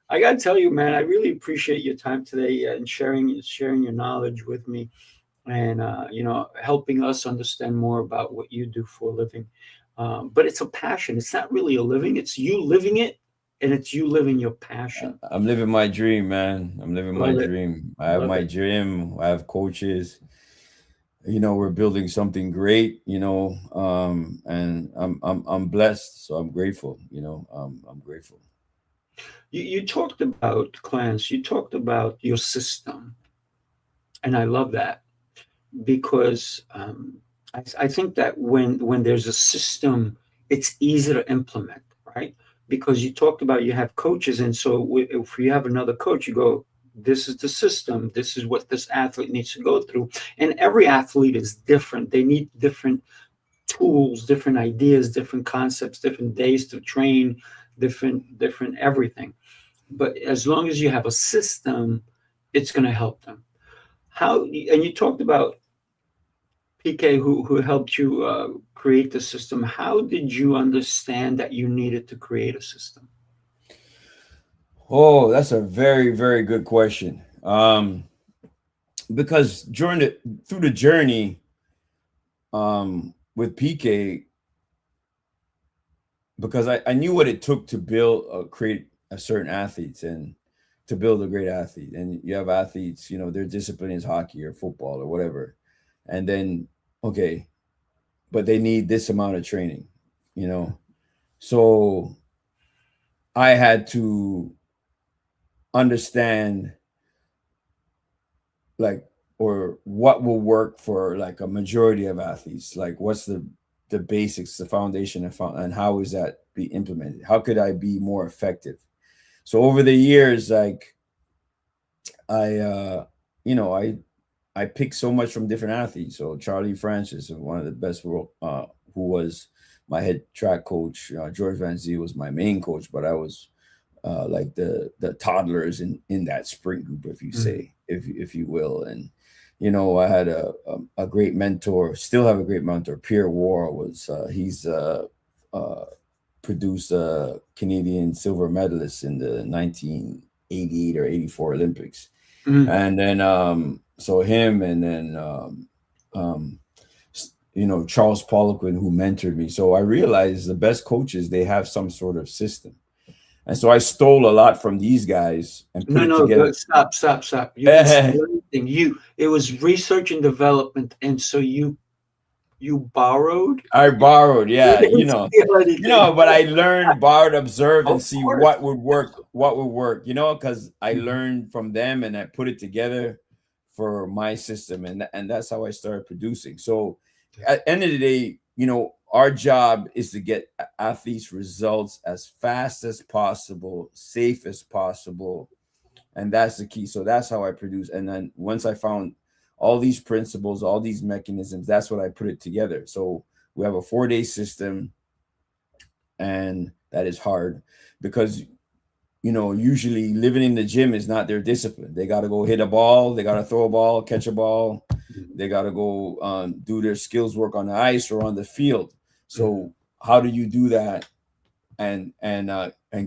I got to tell you, man, I really appreciate your time today and sharing your knowledge with me and, helping us understand more about what you do for a living. But it's a passion. It's not really a living. It's you living it, and it's you living your passion. I'm living my dream, man. I'm living my dream. I have my gym. I have coaches. We're building something great. And I'm blessed. So I'm grateful. I'm grateful. You talked about, Clance, you talked about your system. And I love that because I think that when there's a system, it's easy to implement, right? Because you talked about you have coaches. And so if you have another coach, you go, "This is the system. This is what this athlete needs to go through." And every athlete is different. They need different tools, different ideas, different concepts, different days to train, different everything. But as long as you have a system, it's going to help them. And you talked about PK who helped you create the system. How did you understand that you needed to create a system? Oh, that's a very, very good question. Because through the journey with PK, because I knew what it took to create a certain athletes and to build a great athlete. And you have athletes, their discipline is hockey or football or whatever. And then, okay, but they need this amount of training, So I had to understand or what will work for like a majority of athletes. Like what's the basics, the foundation, and how is that be implemented? How could I be more effective? So over the years, like I picked so much from different athletes. So Charlie Francis, one of the best who was my head track coach. George Van Zee was my main coach, but I was like the toddlers in that sprint group, if you say, if you will. And I had a great mentor, still have a great mentor. Pierre War was he's produced a Canadian silver medalist in the 1988 or 84 Olympics. And then so him, and then Charles Poliquin, who mentored me. So I realized the best coaches, they have some sort of system. And so I stole a lot from these guys and put it together. Stop. You didn't steal anything. It was research and development. And so you you borrowed. I borrowed, yeah, You didn't steal anything. but I learned, borrowed, observed, and Of see course. what would work, because I learned from them and I put it together for my system, and that's how I started producing. So at the end of the day, our job is to get athletes results as fast as possible, safe as possible, and that's the key. So that's how I produce. And then once I found all these principles, all these mechanisms, that's what I put it together. So we have a 4-day system, and that is hard because usually living in the gym is not their discipline. They got to go hit a ball, they got to throw a ball, catch a ball, they got to go do their skills work on the ice or on the field. So how do you do that and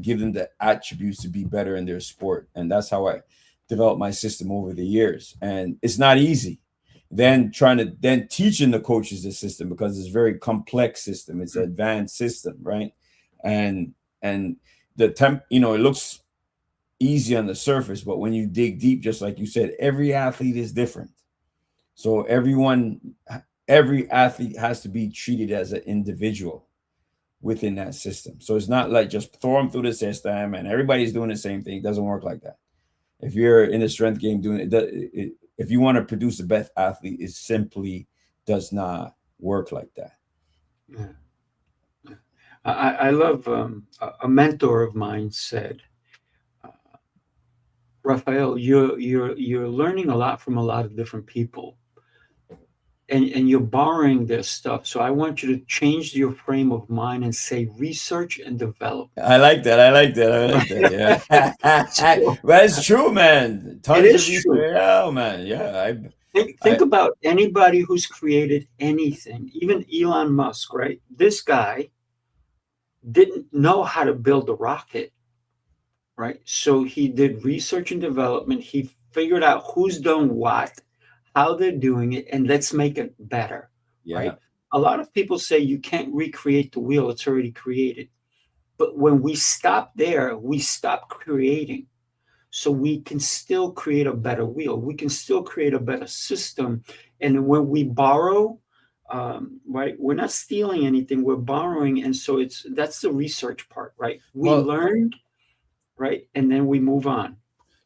give them the attributes to be better in their sport? And that's how I developed my system over the years. And it's not easy then teaching the coaches the system, because it's a very complex system. It's an advanced system, right? And the it looks easy on the surface, but when you dig deep, just like you said, every athlete is different. So every athlete has to be treated as an individual within that system. So it's not like just throw them through the system and everybody's doing the same thing. It doesn't work like that. If you're in the strength game doing it, if you want to produce the best athlete, it simply does not work like that. Yeah. I love a mentor of mine said, Rafael, you're learning a lot from a lot of different people, and you're borrowing their stuff. So I want you to change your frame of mind and say research and development. I like that. Yeah. But it's true, man. Tons It is of research. true. Yeah, man. Yeah. Think about anybody who's created anything, even Elon Musk, right? This guy didn't know how to build a rocket, right? So he did research and development. He figured out who's done what, how they're doing it, and let's make it better, right? A lot of people say you can't recreate the wheel, it's already created. But when we stop there, we stop creating. So we can still create a better wheel. We can still create a better system. And when we borrow, right, we're not stealing anything, we're borrowing. And so that's the research part, right? We learned, right? And then we move on.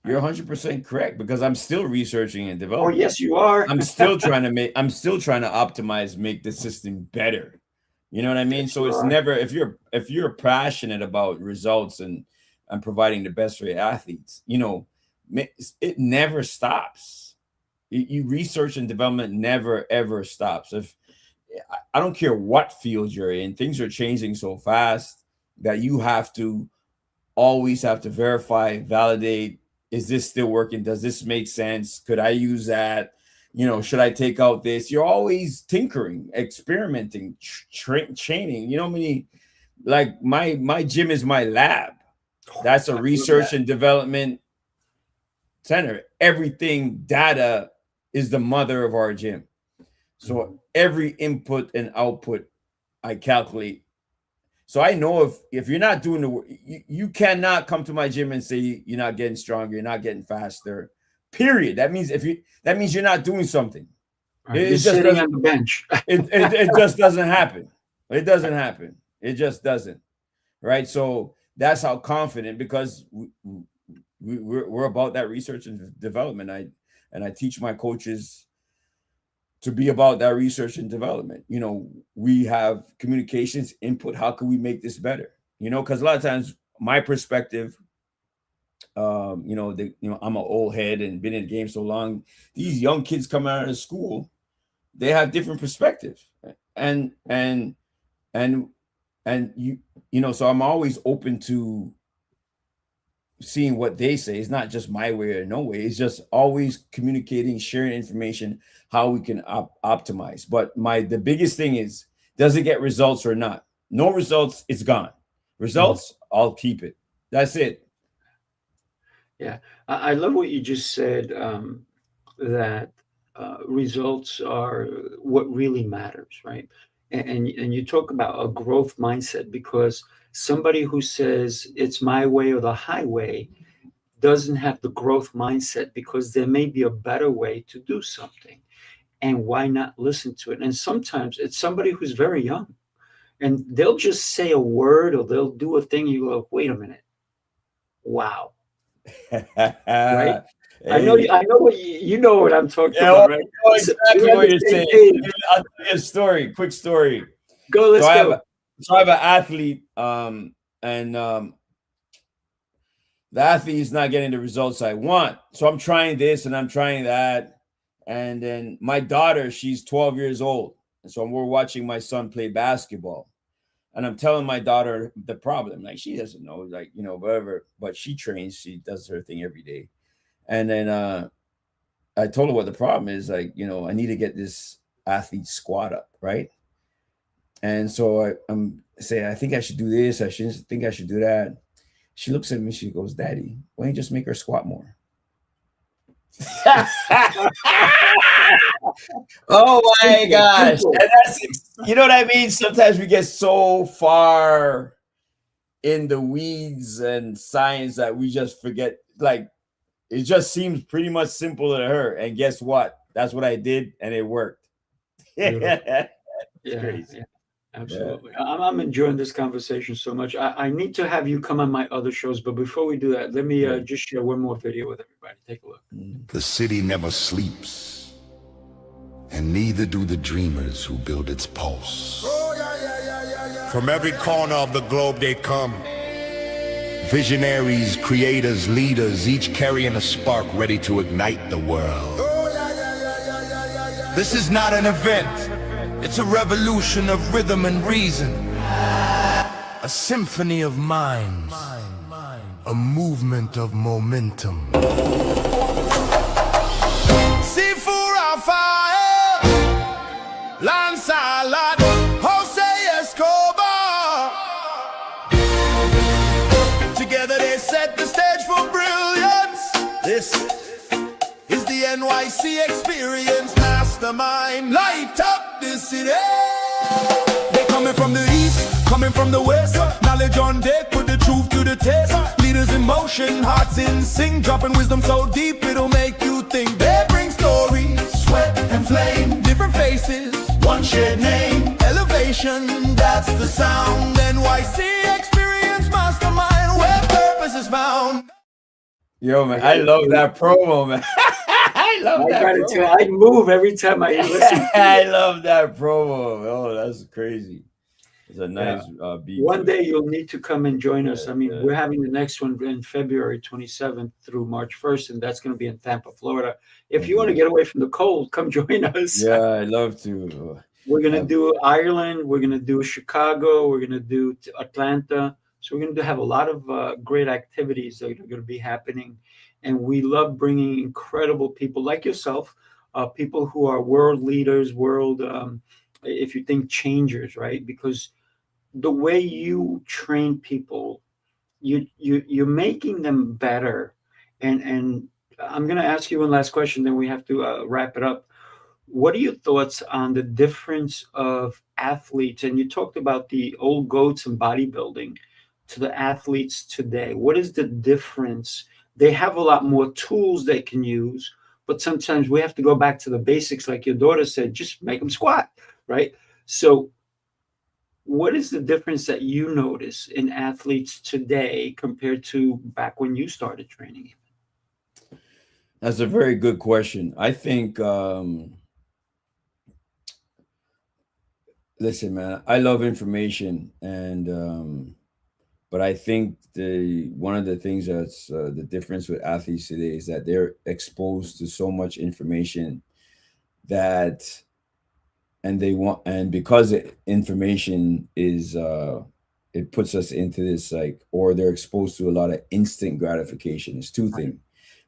You're 100% correct, because I'm still researching and developing. Oh, yes, you are. I'm still trying to optimize, make the system better. You know what I mean? Yes, so it's never, if you're passionate about results and providing the best for your athletes, it never stops. You research and development never ever stops. I don't care what field you're in, things are changing so fast that you always have to verify, validate. Is this still working? Does this make sense? Could I use that? Should I take out this? You're always tinkering, experimenting, training. Like my gym is my lab. That's a research and development center. Everything data is the mother of our gym. So every input and output I calculate. So I know if you're not doing the work, you cannot come to my gym and say you're not getting stronger, you're not getting faster. Period. That means you're not doing something. Right. You're sitting on the bench. it just doesn't happen. It doesn't happen. It just doesn't. Right. So that's how confident, because we're about that research and development. I teach my coaches to be about that research and development. We have communications input. How can we make this better? Because a lot of times my perspective, I'm an old head and been in the game so long. These young kids come out of school, they have different perspectives, and so I'm always open to seeing what they say. It's not just my way or no way. It's just always communicating, sharing information, how we can optimize. But the biggest thing is, does it get results or not? No results, it's gone. Results, I'll keep it. That's it. Yeah, I love what you just said, that results are what really matters, right? And you talk about a growth mindset, because somebody who says it's my way or the highway doesn't have the growth mindset, because there may be a better way to do something. and why not listen to it? And sometimes it's somebody who's very young, and they'll just say a word or they'll do a thing. You go, wait a minute, wow, right? Hey, I know what you know what I'm talking yeah, about, right? I know exactly We're on what the you're same saying. page. I'll tell you a story, quick story. Go, let's go. So I have an athlete, and the athlete is not getting the results I want. So I'm trying this and I'm trying that. And then my daughter, she's 12 years old. And so we're watching my son play basketball. And I'm telling my daughter the problem. Like, she doesn't know, like, whatever, but she trains, she does her thing every day. And then I told her what the problem is. Like, I need to get this athlete squat up, right? And so I'm saying, I think I should do this. I think I should do that. She looks at me, she goes, Daddy, why don't you just make her squat more? Oh my gosh. And that's, you know what I mean? Sometimes we get so far in the weeds and science that we just forget. Like, it just seems pretty much simple to her. And guess what? That's what I did, and it worked. It's crazy. Yeah. Absolutely. Yeah. I'm enjoying this conversation so much. I need to have you come on my other shows, but before we do that, let me just share one more video with everybody. Take a look. The city never sleeps, and neither do the dreamers who build its pulse. From every corner of the globe they come. Visionaries, creators, leaders, each carrying a spark ready to ignite the world. This is not an event. It's a revolution of rhythm and reason. A symphony of minds. A movement of momentum. Sifu Rafael, Clance Laylor, Jose Escobar. Together they set the stage for brilliance. This is the NYC experience. Mastermind, light up the city. They coming from the east, coming from the west. Knowledge on deck, put the truth to the test. Leaders in motion, hearts in sync, dropping wisdom so deep it'll make you think. They bring stories, sweat and flame, different faces, one shared name. Elevation, that's the sound. NYC experience, mastermind, where purpose is found. Yo, man, I love that promo, man. I love that promo. I move every time I listen. I love that promo. Oh, that's crazy. It's a nice beat. One day you'll need to come and join us. I mean, we're having the next one in February 27th through March 1st, and that's going to be in Tampa, Florida. If you want to get away from the cold, come join us. Yeah, I'd love to. We're going to do Ireland. We're going to do Chicago. We're going to do Atlanta. So we're going to have a lot of great activities that are going to be happening. And we love bringing incredible people like yourself, people who are world leaders, if you think changers, right? Because the way you train people, you're making them better. And I'm going to ask you one last question, then we have to wrap it up. What are your thoughts on the difference of athletes? And you talked about the old goats in bodybuilding to the athletes today. What is the difference? They have a lot more tools they can use, but sometimes we have to go back to the basics. Like your daughter said, just make them squat, right? So what is the difference that you notice in athletes today compared to back when you started training? That's a very good question. I think, listen, man, I love information, and but I think one of the things that's the difference with athletes today is that they're exposed to so much information and because information is it puts us into this, like, or they're exposed to a lot of instant gratification. It's two things: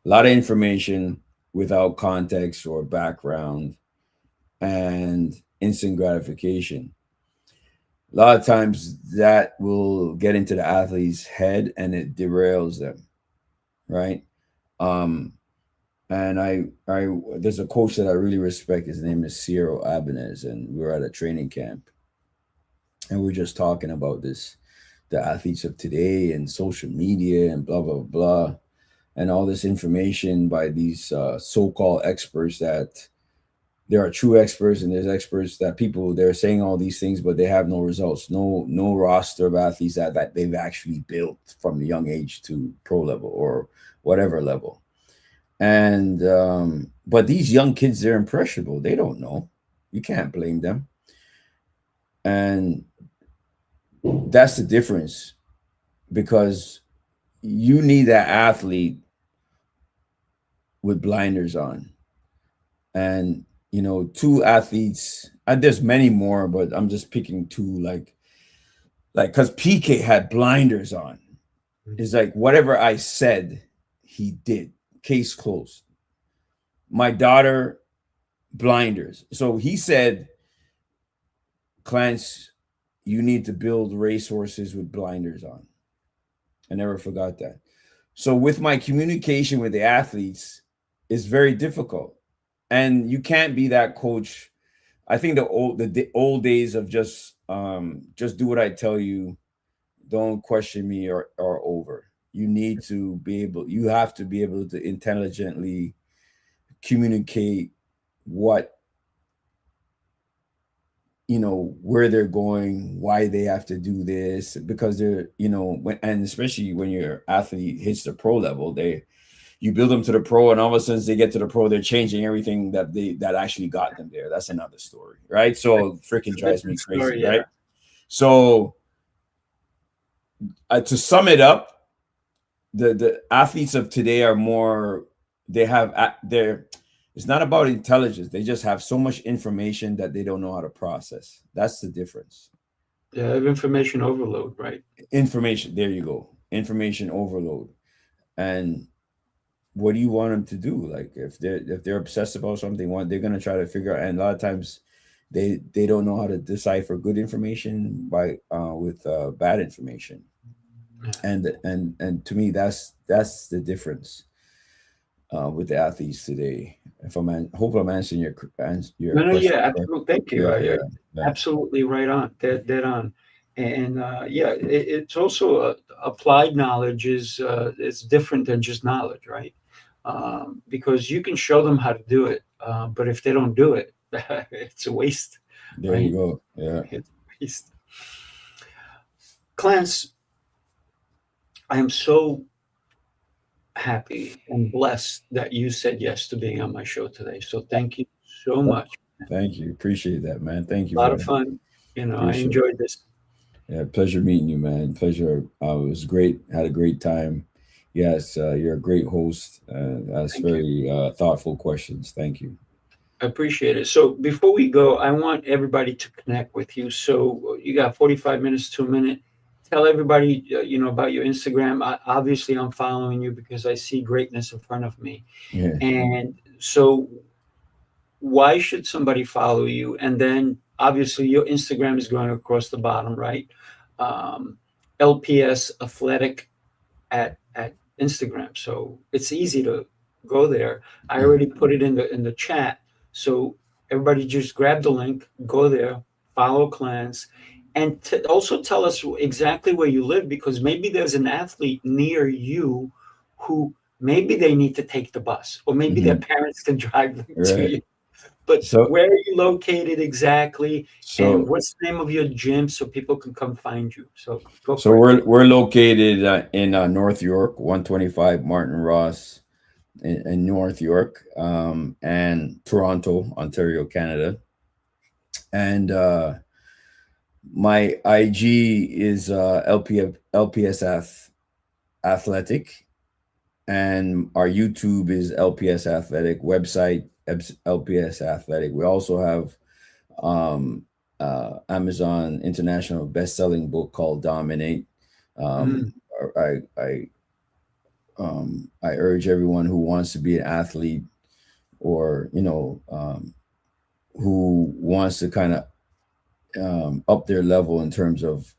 a lot of information without context or background, and instant gratification. A lot of times that will get into the athlete's head and it derails them, right? And there's a coach that I really respect. His name is Ciro Abanez, and we were at a training camp, and we we're just talking about the athletes of today and social media and blah blah blah, and all this information by these so-called experts that there are true experts and there's experts that people, they're saying all these things, but they have no results, no roster of athletes that they've actually built from a young age to pro level or whatever level. And but these young kids, they're impressionable. They don't know. You can't blame them. And that's the difference, because you need that athlete with blinders on. And, you know, two athletes, and there's many more, but I'm just picking two, like, because PK had blinders on. It's like, whatever I said, he did. Case closed. My daughter, blinders. So he said, Clance, you need to build racehorses with blinders on. I never forgot that. So with my communication with the athletes, it's very difficult. And you can't be that coach. I think the old days of just do what I tell you, don't question me, are over. You need to be able, you have to be able to intelligently communicate what, you know, where they're going, why they have to do this, because they're, you know, and especially when your athlete hits the pro level, you build them to the pro, and all of a sudden they get to the pro, they're changing everything that actually got them there. That's another story, right? So freaking drives me crazy, story, right? So to sum it up, the athletes of today are more, it's not about intelligence. They just have so much information that they don't know how to process. That's the difference. They have information overload, right? Information, there you go. Information overload. And what do you want them to do? Like, if they're obsessed about something, they're going to try to figure out. And a lot of times they don't know how to decipher good information with bad information. And to me, that's the difference with the athletes today. Hopefully I'm answering your question. Yeah, absolutely. Thank you. Yeah. Absolutely right on, dead on. And it's also applied knowledge is different than just knowledge, right? Because you can show them how to do it, but if they don't do it, it's a waste. There you go. Yeah, it's a waste. Clance, I am so happy and blessed that you said yes to being on my show today. So thank you so much. Thank you. Appreciate that, man. Thank you. A lot of fun. You know, I enjoyed this. Yeah, pleasure meeting you, man. Pleasure. It was great. Had a great time. Yes, you're a great host. That's very thoughtful questions. Thank you. I appreciate it. So before we go, I want everybody to connect with you. So you got 45 minutes to a minute. Tell everybody, about your Instagram. Obviously, I'm following you because I see greatness in front of me. Yeah. And so why should somebody follow you? And then obviously your Instagram is going across the bottom, right? LPS Athletic at Instagram. So it's easy to go there. I already put it in the chat. So everybody just grab the link, go there, follow Clance. And also tell us exactly where you live, because maybe there's an athlete near you who maybe they need to take the bus, or maybe their parents can drive them to you. But where are you located exactly? And what's the name of your gym so people can come find you? So go for it. We're located in North York, 125 Martin Ross in North York, and Toronto, Ontario, Canada. And my IG is LPS Athletic, and our YouTube is LPS Athletic, website LPS Athletic. We also have Amazon international best-selling book called Dominate. I urge everyone who wants to be an athlete, or who wants to kind of up their level in terms of,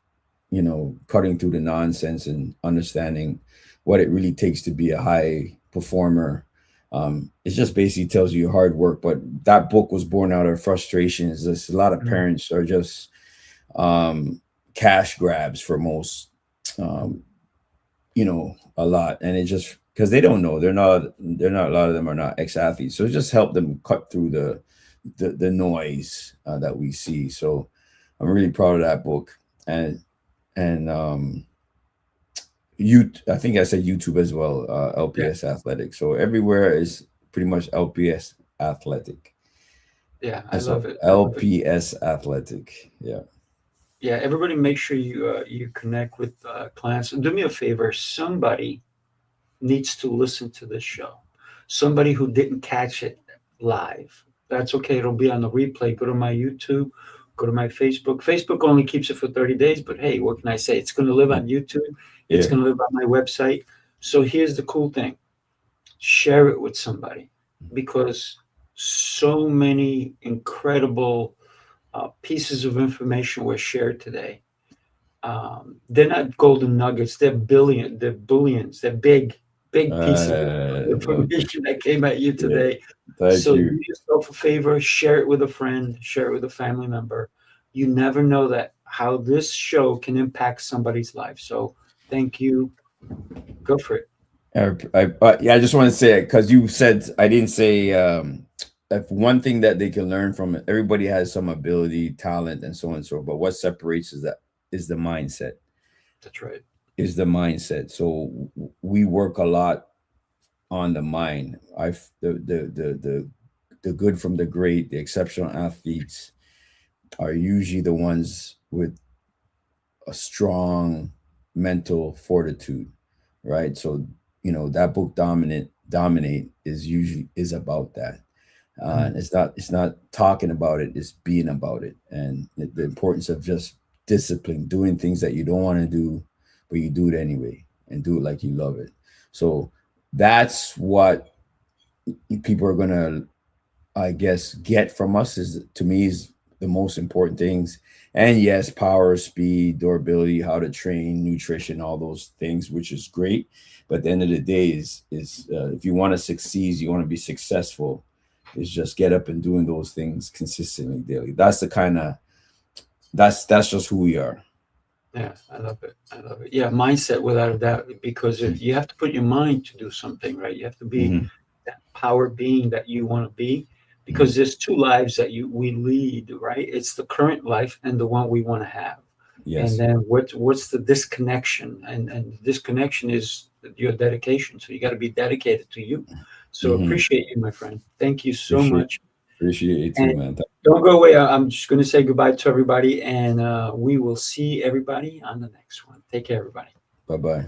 cutting through the nonsense and understanding what it really takes to be a high performer. It just basically tells you hard work, but that book was born out of frustrations. There's a lot of parents are just cash grabs for most, a lot. And it just, because they don't know, they're not, a lot of them are not ex-athletes. So it just helped them cut through the the noise that we see. So I'm really proud of that book. And I think I said YouTube as well, LPS Athletic. So everywhere is pretty much LPS Athletic. Yeah, I love it. LPS Athletic. Yeah. Yeah, everybody make sure you connect with Clance. Do me a favor. Somebody needs to listen to this show. Somebody who didn't catch it live. That's okay. It'll be on the replay. Go to my YouTube. Go to my Facebook. Facebook only keeps it for 30 days, but hey, what can I say? It's going to live on YouTube. It's going to live on my website. So here's the cool thing. Share it with somebody, because so many incredible pieces of information were shared today. They're not golden nuggets. They're billions. They're big pieces of information that came at you today. So do yourself a favor, share it with a friend, share it with a family member. You never know how this show can impact somebody's life. So thank you. Go for it. I just want to say it because you said, I didn't say, if one thing that they can learn from it, everybody has some ability, talent, and so on and so on. But what separates is the mindset. That's right. Is the mindset. So we work a lot on the mind. The good from the great, the exceptional athletes are usually the ones with a strong mental fortitude, right? So that book Dominate is about that. And it's not talking about it, it's being about it, and the importance of just discipline, doing things that you don't want to do, but you do it anyway, and do it like you love it. So that's what people are gonna, I guess, get from us. Is the most important things. And yes, power, speed, durability, how to train, nutrition, all those things, which is great. But at the end of the day, is if you want to succeed, you want to be successful, is just get up and doing those things consistently daily. That's just who we are. Yeah, I love it. Yeah, mindset without a doubt, because if you have to put your mind to do something, right? You have to be that power being that you want to be, because there's two lives that we lead, right? It's the current life and the one we want to have. Yes. And then what's the disconnection? And the disconnection is your dedication. So you got to be dedicated to you. So appreciate you, my friend. Thank you so much. Appreciate you too, man. Don't go away. I'm just going to say goodbye to everybody, and we will see everybody on the next one. Take care, everybody. Bye-bye.